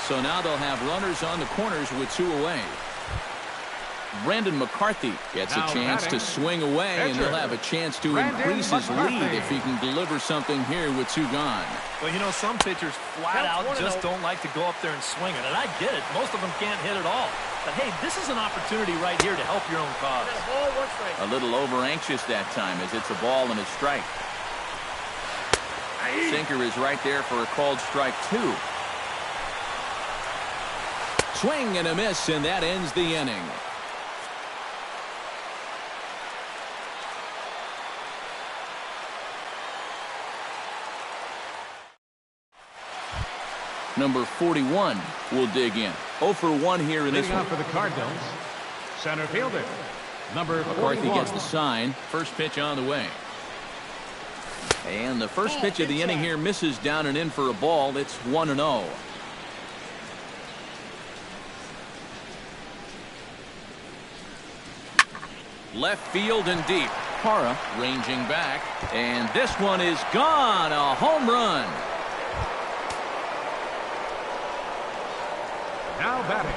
So now they'll have runners on the corners with 2 away. Brandon McCarthy gets a chance to swing away, and he'll have a chance to increase his lead if he can deliver something here with 2 gone. Well, you know, some pitchers flat out just don't like to go up there and swing it, and I get it. Most of them can't hit at all. But, hey, this is an opportunity right here to help your own cause. A little over-anxious that time as it's a ball and a strike. Sinker is right there for a called strike 2. Swing and a miss, and that ends the inning. Number 41 will dig in. 0 for 1 here in this one. For the Cardinals, center fielder, number 41. McCarthy gets the sign. First pitch on the way. And the first pitch of the inning here misses down and in for a ball. It's 1-0. Left field and deep. Parra ranging back. And this one is gone. A home run. Now batting,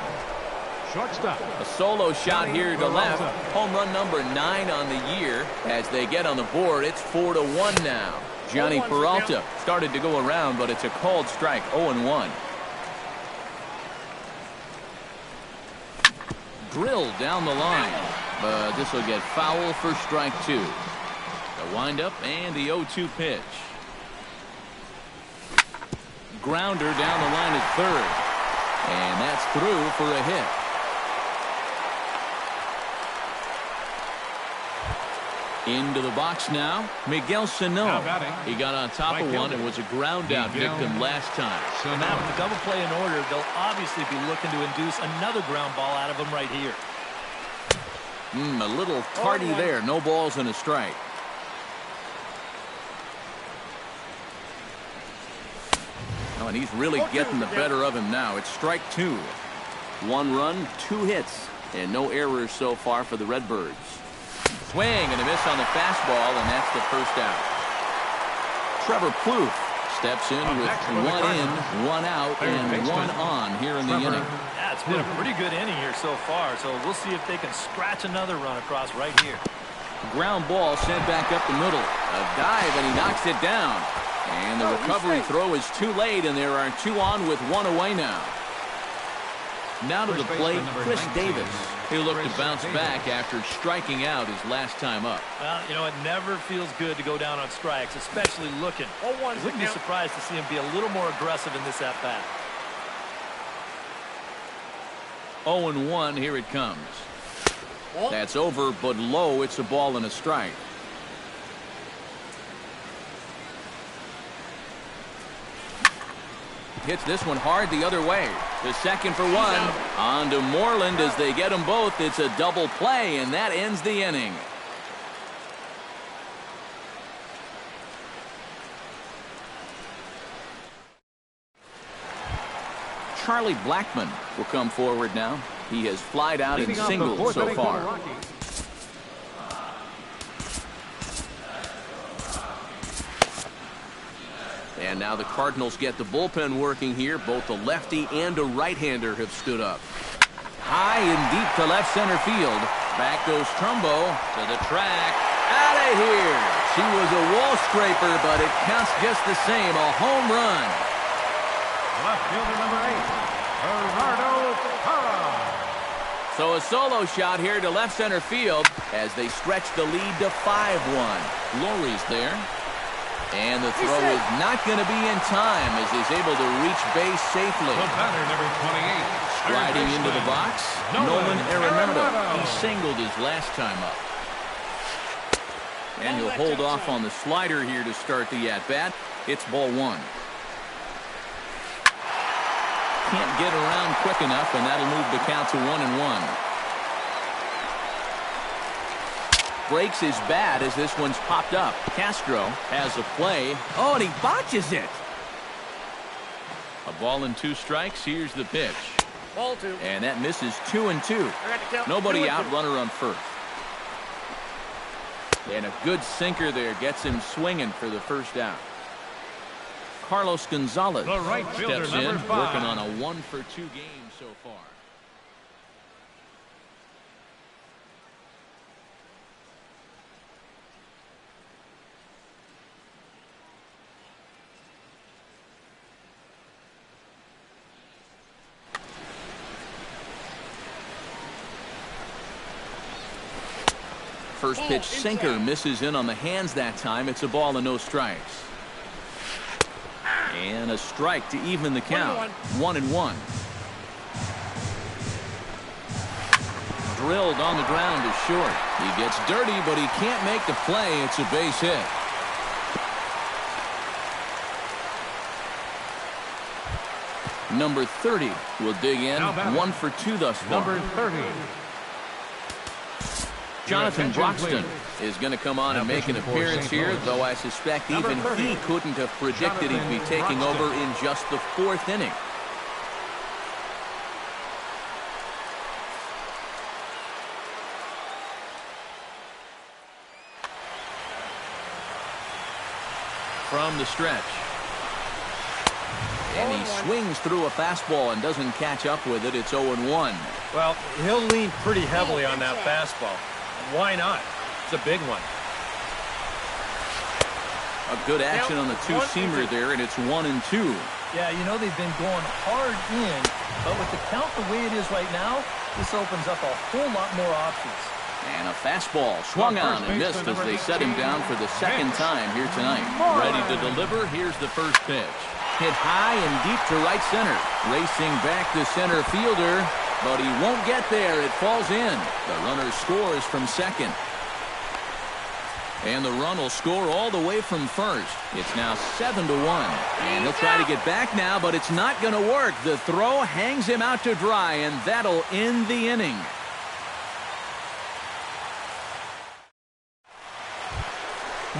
shortstop. A solo shot here to left. Home run number 9 on the year. As they get on the board, it's 4-1 now. Johnny Peralta started to go around, but it's a called strike. 0-1. Drilled down the line, but this will get foul for strike 2. The windup and the 0-2 pitch. Grounder down the line at third. And that's through for a hit. Into the box now, Miguel Sano. He got on top of one and was a ground out victim last time. So now with the double play in order, they'll obviously be looking to induce another ground ball out of him right here. A little tardy there. No balls and a strike. Oh, and he's really getting the better of him now. It's strike 2. 1 run, 2 hits, and no errors so far for the Redbirds. Swing and a miss on the fastball, and that's the first out. Trevor Plouffe steps in with 1 in, 1 out, and 1 on here in the inning. Yeah, it's been a pretty good inning here so far, so we'll see if they can scratch another run across right here. Ground ball sent back up the middle. A dive, and he knocks it down. And the recovery throw is too late, and there are 2 on with 1 away now. Now to the plate, Chris Davis. He'll look to bounce back after striking out his last time up. Well, you know, it never feels good to go down on strikes, especially looking. I wouldn't be surprised to see him be a little more aggressive in this at-bat. 0-1, here it comes. That's over, but low. It's a ball and a strike. Hits this one hard the other way. The second for 1. On to Moreland as they get them both. It's a double play, and that ends the inning. Charlie Blackmon will come forward now. He has flied out in singles so far. And now the Cardinals get the bullpen working here. Both a lefty and a right-hander have stood up. High and deep to left center field. Back goes Trumbo to the track. Out of here. She was a wall scraper, but it counts just the same. A home run. Left fielder number 8, Gerardo Parra. So a solo shot here to left center field as they stretch the lead to 5-1. Lowry's there. And the throw is not going to be in time as he's able to reach base safely. The batter, number 28. Sliding into the box, Nolan Arenado. He singled his last time up. And he'll hold off on the slider here to start the at-bat. It's ball 1. can't get around quick enough, and that'll move the count to 1-1. Breaks his bat as this one's popped up. Castro has a play. Oh, and he botches it. A ball and 2 strikes. Here's the pitch. Ball 2. And that misses 2-2. Nobody out, runner on first. And a good sinker there gets him swinging for the first out. Carlos Gonzalez The right fielder, steps in, number 5. working on a 1-for-2 game so far. First pitch sinker misses in on the hands that time. It's a ball and no strikes. And a strike to even the count. 1-1. Drilled on the ground to short. He gets dirty, but he can't make the play. It's a base hit. Number 30 will dig in. 1 for 2 thus far. Number 30. Jonathan Broxton is going to come on and make an appearance here, though I suspect even he couldn't have predicted he'd be taking over in just the 4th inning. From the stretch. And he swings through a fastball and doesn't catch up with it. It's 0-1. Well, he'll lean pretty heavily on that fastball. Why not? It's a big one. A good action on the two-seamer there, and it's 1-2. Yeah, you know they've been going hard in, but with the count the way it is right now, this opens up a whole lot more options. And a fastball swung on and missed as they set him down for the 2nd time here tonight. Ready to deliver. Here's the first pitch. Hit high and deep to right center. Racing back the center fielder, but he won't get there. It falls in. The runner scores from second. And the run will score all the way from first. It's now 7-1. And he'll try to get back now, but it's not going to work. The throw hangs him out to dry, and that'll end the inning.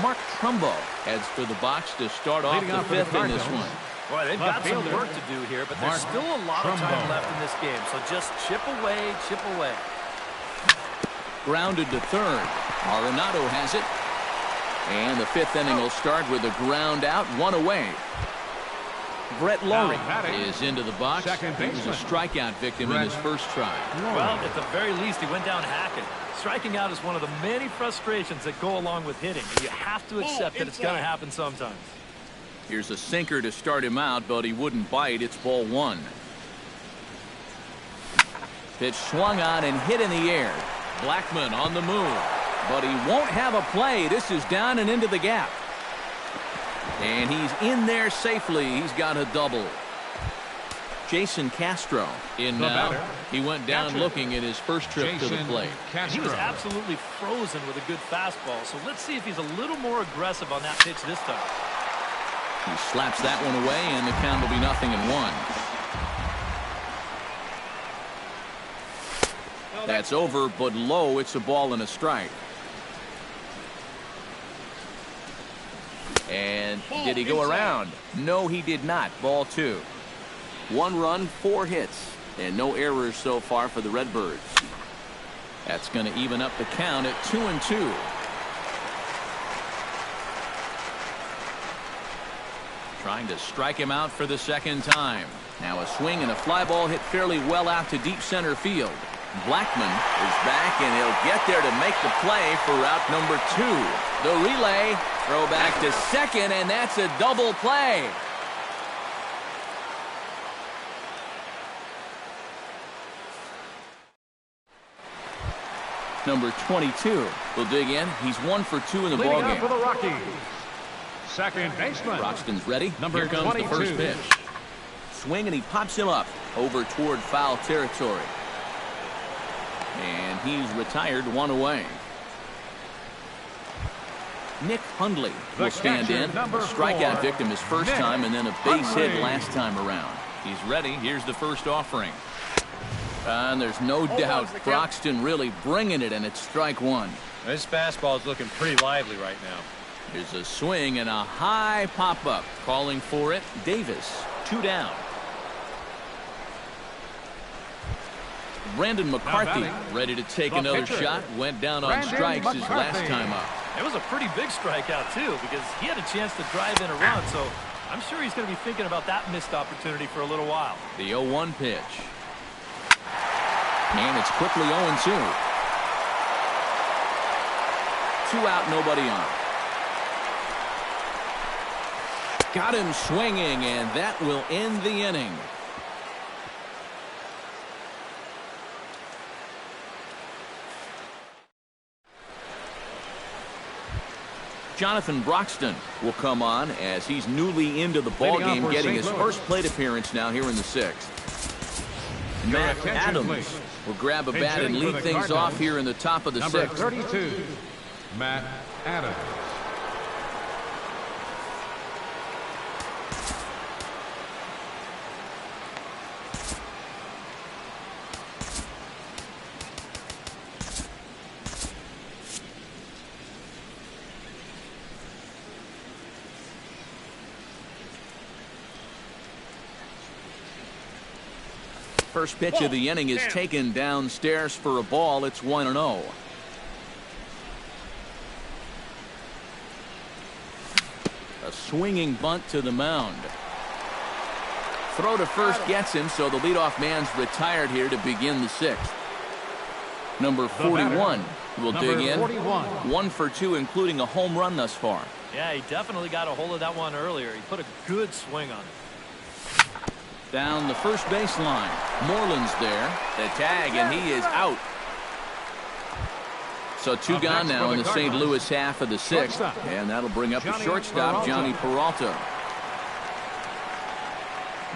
Mark Trumbo heads for the box to start off the 5th in this one. Boy, they've got some work to do here, but there's still a lot of time left in this game. So just chip away, chip away. Grounded to third. Arenado has it. And the 5th inning will start with a ground out, 1 away. Brett Lawrie is into the box. He was a strikeout victim in his first try. Well, at the very least, he went down hacking. Striking out is one of the many frustrations that go along with hitting. You have to accept that it's going to happen sometimes. Here's a sinker to start him out, but he wouldn't bite. It's ball 1. Pitch swung on and hit in the air. Blackmon on the move, but he won't have a play. This is down and into the gap. And he's in there safely. He's got a double. Jason Castro in now. He went down looking at his first trip to the plate. He was absolutely frozen with a good fastball, so let's see if he's a little more aggressive on that pitch this time. He slaps that one away, and the count will be 0-1. That's over, but low. It's a ball and a strike. And did he go around? No, he did not. Ball 2. 1 run, 4 hits, and no errors so far for the Redbirds. That's going to even up the count at 2-2. Trying to strike him out for the 2nd time. Now a swing and a fly ball hit fairly well out to deep center field. Blackmon is back, and he'll get there to make the play for route number 2. The relay, throw back to second, and that's a double play. Number 22 will dig in. He's 1 for 2 in the ballgame. For the Rockies, second baseman. Broxton's ready. Number Here comes 22. the first pitch. Swing, and he pops him up over toward foul territory. And he's retired, 1 away. Nick Hundley will stand in. Strikeout victim his first time, and then a base hit last time around. He's ready. Here's the first offering. And there's no doubt Broxton really bringing it, and it's strike one. This fastball is looking pretty lively right now. Here's a swing and a high pop-up. Calling for it, Davis. 2 down. Brandon McCarthy ready to take another shot. Went down on strikes his last time up. It was a pretty big strikeout, too, because he had a chance to drive in a run, so I'm sure he's going to be thinking about that missed opportunity for a little while. The 0-1 pitch. And it's quickly 0-2. 2 out, nobody on. Got him swinging, and that will end the inning. Jonathan Broxton will come on as he's newly into the ballgame, getting his first plate appearance now here in the 6th. Matt Adams will grab a bat and lead things off here in the top of the 6th. Number 32, Matt Adams. First pitch of the inning is taken downstairs for a ball. It's 1-0. A swinging bunt to the mound. Throw to first gets him, so the leadoff man's retired here to begin the 6th. Number 41 will dig in. 1 for 2, including a home run thus far. Yeah, he definitely got a hold of that one earlier. He put a good swing on it. Down the first baseline. Moreland's there. The tag, and he is out. So 2 gone now in the St. Louis half of the 6th. And that'll bring up the shortstop, Johnny Peralta.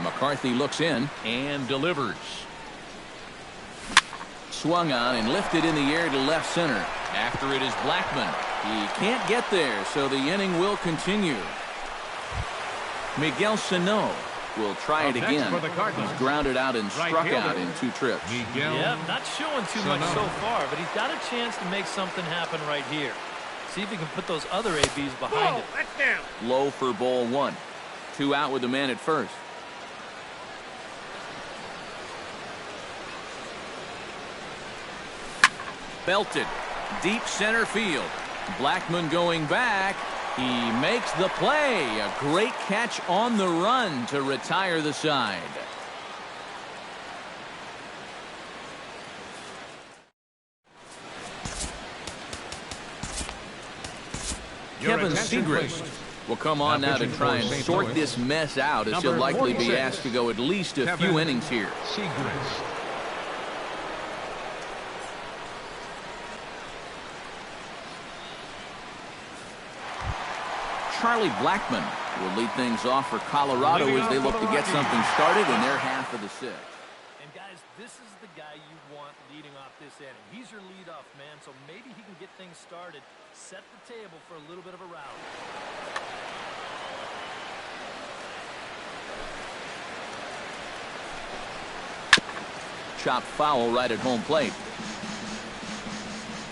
McCarthy looks in and delivers. Swung on and lifted in the air to left center. After it is Blackmon. He can't get there, so the inning will continue. Miguel Sano will try it again. He's grounded out and struck out in 2 trips. Yeah, not showing too much so far, but he's got a chance to make something happen right here. See if he can put those other ABs behind it. Low for ball 1. 2 out with the man at first. Belted. Deep center field. Blackmon going back. He makes the play. A great catch on the run to retire the side. Kevin Segrist will come on now to try and sort this mess out, as he'll likely be asked to go at least a few innings here. Segrist. Charlie Blackmon will lead things off for Colorado as they look to get something started in their half of the 6th. And guys, this is the guy you want leading off this inning. He's your leadoff man, so maybe he can get things started, set the table for a little bit of a rally. Chop foul right at home plate.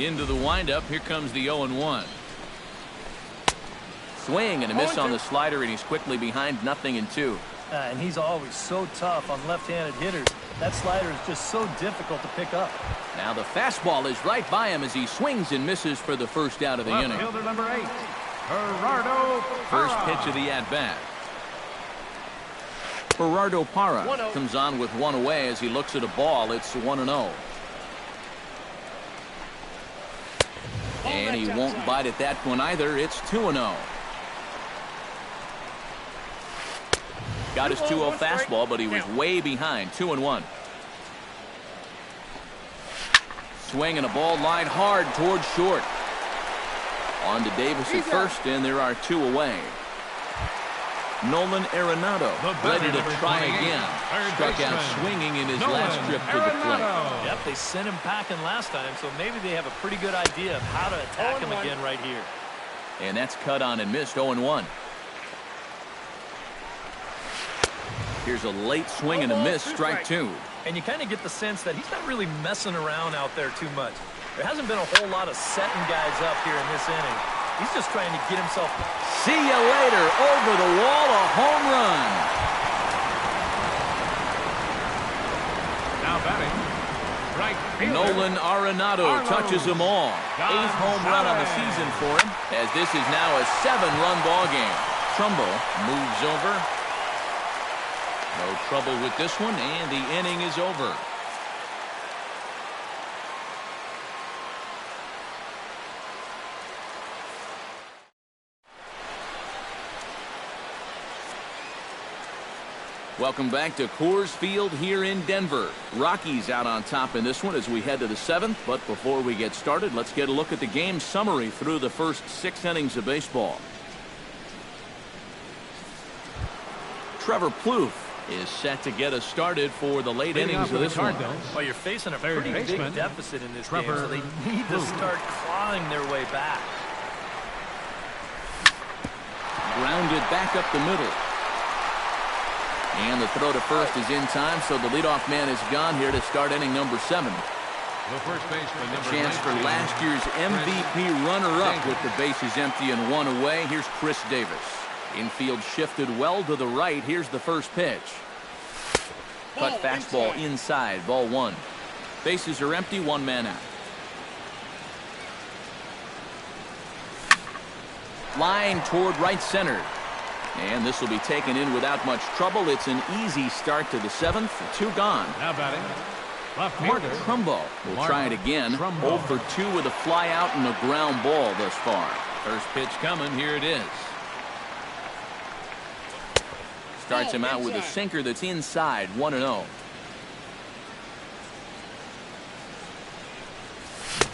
Into the windup. Here comes the 0-1. Swing and a miss on the slider, and he's quickly behind 0-2. And he's always so tough on left-handed hitters. That slider is just so difficult to pick up. Now the fastball is right by him as he swings and misses for the first out of the inning. Fielder number 8, Gerardo Parra. First pitch of the at-bat. Gerardo Parra comes on with 1 away as he looks at a ball. It's 1-0. And he won't bite at that one either. It's 2-0. Got his 2-0 fastball, but he was way behind. 2-1. Swing and a ball line hard towards short. On to Davis at first, and there are 2 away. Nolan Arenado ready to try again. Struck out swinging in his last trip to the plate. Yep, they sent him packing last time, so maybe they have a pretty good idea of how to attack him again right here. And that's cut on and missed. 0-1. Here's a late swing and a miss, strike two. And you kind of get the sense that he's not really messing around out there too much. There hasn't been a whole lot of setting guys up here in this inning. He's just trying to get himself. See you later. Over the wall, a home run. Now batting, right fielder, Nolan Arenado touches them all. 8th home run on the season for him, as this is now a 7-run ball game. Trumbo moves over. No trouble with this one, and the inning is over. Welcome back to Coors Field here in Denver. Rockies out on top in this one as we head to the 7th. But before we get started, let's get a look at the game summary through the first 6 innings of baseball. Trevor Plouffe is set to get us started for the late innings of this one. Well, you're facing a pretty big deficit in this game, so they need to start clawing their way back. Grounded back up the middle. And the throw to first is in time, so the leadoff man is gone here to start inning number 7. The first baseman, number Chance for 19, last year's MVP runner-up with the bases empty and 1 away. Here's Chris Davis. Infield shifted well to the right. Here's the first pitch. Cut fastball inside, ball 1. Bases are empty, 1 man out. Line toward right center. And this will be taken in without much trouble. It's an easy start to the 7th. 2 gone. Now batting, left Mark fielder, Trumbo will try it again. 0 for 2 with a fly out and a ground ball thus far. First pitch coming. Here it is. Starts him out with a sinker that's inside. 1-0.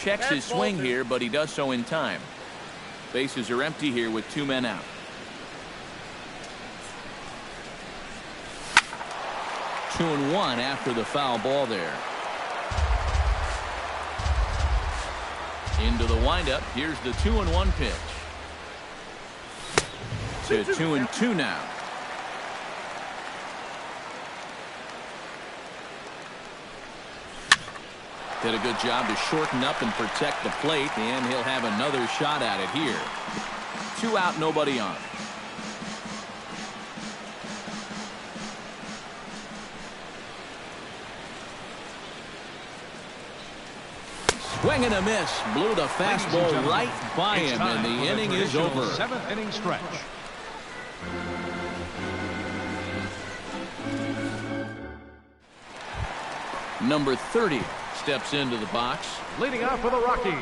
Checks his swing here, but he does so in time. Bases are empty here with 2 men out. 2-1 after the foul ball there. Into the windup. Here's the 2-1 pitch. To 2-2 now. Did a good job to shorten up and protect the plate, and he'll have another shot at it here. 2 out, nobody on. Swing and a miss. Blew the fastball right by him, and the inning is over. 7th inning stretch. Number 30 steps into the box. Leading off for the Rockies,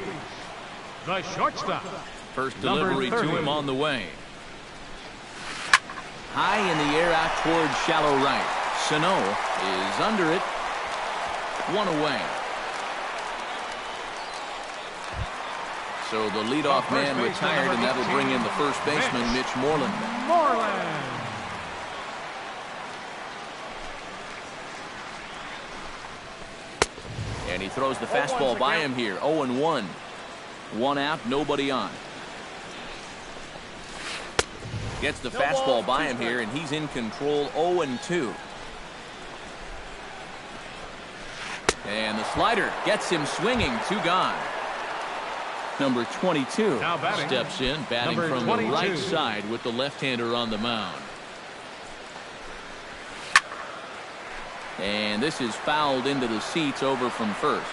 the shortstop. First delivery to him on the way. High in the air out towards shallow right. Sano is under it. 1 away. So the leadoff man retired, and that'll bring in the first baseman, Mitch Moreland. And he throws the fastball by him here. 0-1. 1 out, nobody on. Gets the fastball by him here, and he's in control. 0-2. And the slider gets him swinging. 2 gone. Number 22 steps in, batting from the right side with the left-hander on the mound. And this is fouled into the seats over from first.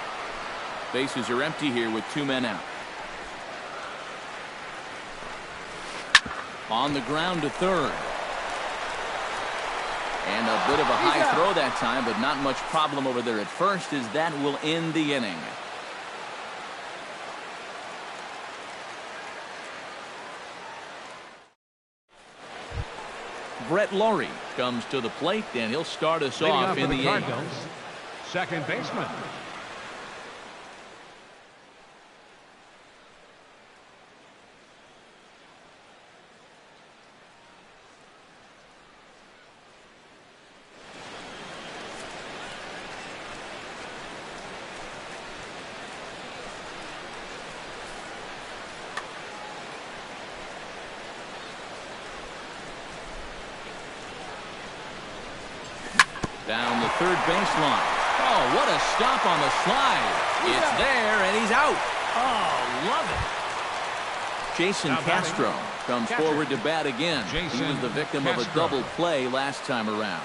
Bases are empty here with 2 men out. On the ground to third. And a bit of a high throw that time, but not much problem over there at first, as that will end the inning. Brett Laurie comes to the plate, and he'll start us off in the 8th. Second baseman. Down the third baseline. Oh, what a stop on the slide. It's there, and he's out. Oh, love it. Jason Castro comes forward to bat again. He was the victim of a double play last time around.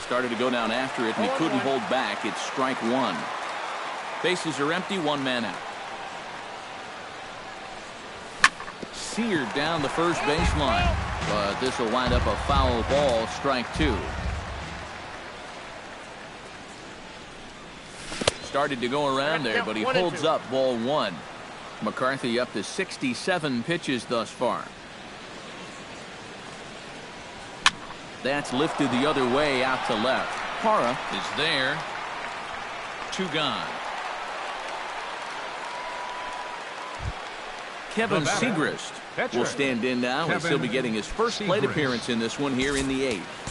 Started to go down after it, and he couldn't hold back. It's strike one. Bases are empty, one man out. Seared down the first baseline, but this will wind up a foul ball, strike two. Started to go around there, but he holds up, ball one. McCarthy up to 67 pitches thus far. That's lifted the other way out to left. Parra is there. Two gone. Kevin Segrist will stand in now, as he'll be getting his first plate appearance in this one here in the eighth.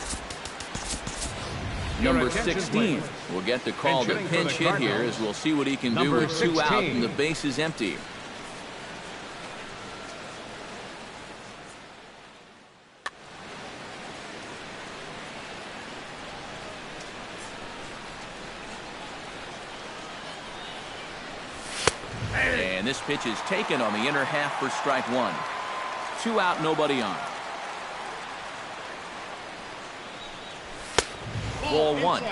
Number 16 will get the call to pinch hit here, as we'll see what he can do with two out and the base is empty. And this pitch is taken on the inner half for strike one. Two out, nobody on. Ball one.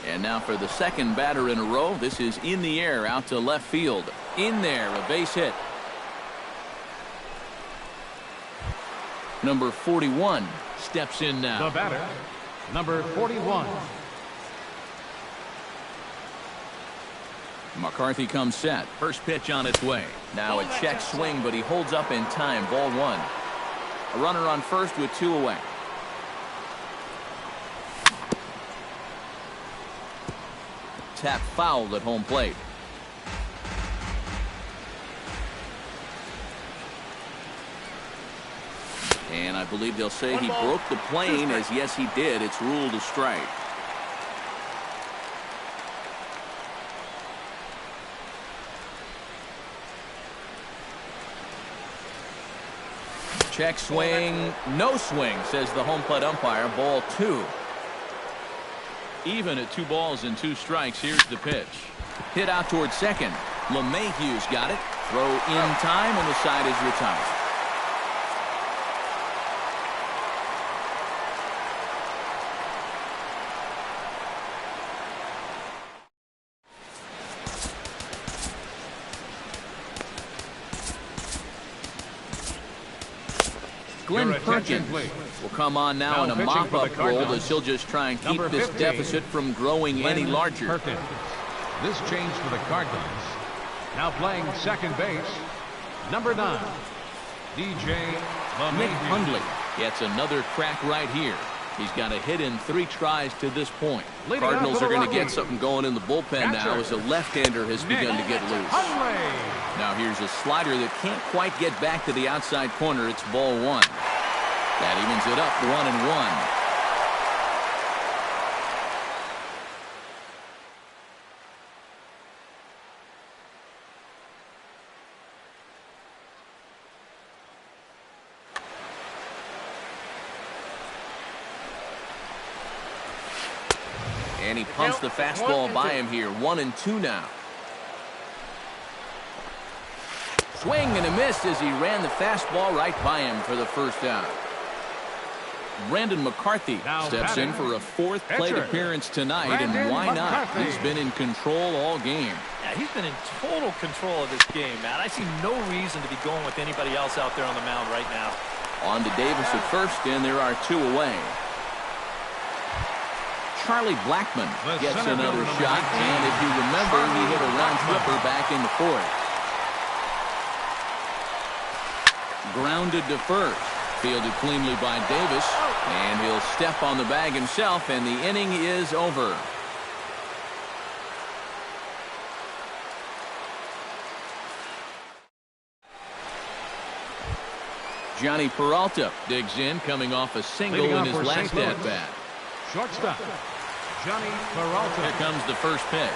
And now for the second batter in a row. This is in the air out to left field. In there, a base hit. Number 41 steps in now. The batter, number 41. McCarthy comes set. First pitch on its way. Now a check swing, but he holds up in time. Ball one. A runner on first with two away. Tap fouled at home plate. And I believe they'll say he broke the plane, as yes he did. It's ruled a strike. Check swing, no swing, says the home plate umpire. Ball two. Even at 2 balls and 2 strikes. Here's the pitch. Hit out towards second. LeMahieu's got it. Throw in time, and the side is retired. Glenn Perkins will come on now in a mop-up role, as he'll just try and keep this deficit from growing any larger. Perkins. This change for the Cardinals. Now playing second base, number 9, DJ LeMahieu. Nick Hundley gets another crack right here. He's got a hit in 3 tries to this point. Cardinals are going to get something going in the bullpen now, as a left-hander has begun to get loose. Now here's a slider that can't quite get back to the outside corner. It's ball one. That evens it up 1-1. And he pumps the fastball by him here. 1-2 now. Swing and a miss as he ran the fastball right by him for the first out. Brandon McCarthy steps in for a 4th plate appearance tonight, and why not? He's been in control all game. Yeah, he's been in total control of this game, man. I see no reason to be going with anybody else out there on the mound right now. On to Davis at first, and there are 2 away. Charlie Blackmon gets another shot, and if you remember, he hit a round tripper back in the 4th. Grounded to first. Fielded cleanly by Davis, and he'll step on the bag himself, and the inning is over. Johnny Peralta digs in, coming off a single in his last at-bat. Shortstop, Johnny Peralta. Here comes the first pitch.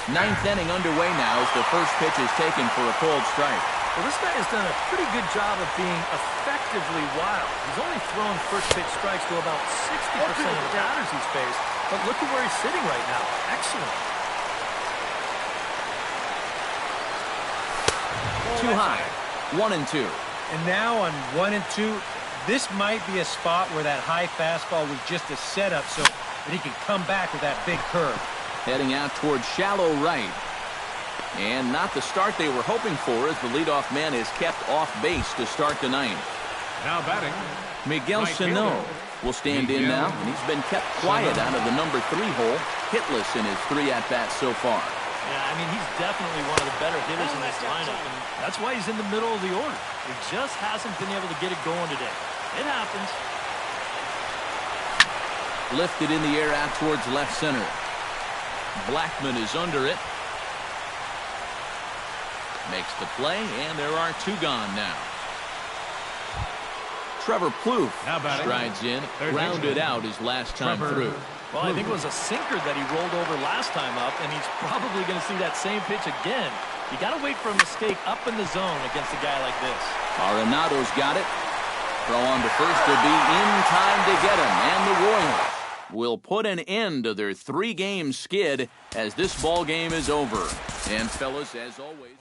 Ninth inning underway now as the first pitch is taken for a cold strike. Well, this guy has done a pretty good job of being effectively wild. He's only thrown first pitch strikes to about 60% of the batters he's faced. But look at where he's sitting right now. Excellent. Too high. 1-2. And now on 1-2, this might be a spot where that high fastball was just a setup so that he can come back with that big curve. Heading out towards shallow right. And not the start they were hoping for as the leadoff man is kept off base to start the ninth. Now batting, Miguel right Sano fielder. will stand in now, and he's been kept quiet out of the number 3 hole, hitless in his 3 at-bats so far. Yeah, I mean, he's definitely one of the better hitters in this lineup, and that's why he's in the middle of the order. He just hasn't been able to get it going today. It happens. Lifted in the air out towards left center. Blackman is under it. Makes the play, and there are 2 gone now. Trevor Plouffe strides in, rounded out his last time through. Well, I think it was a sinker that he rolled over last time up, and he's probably going to see that same pitch again. You got to wait for a mistake up in the zone against a guy like this. Arenado's got it. Throw on to first to be in time to get him, and the Royals will put an end to their 3-game skid as this ball game is over. And fellas, as always...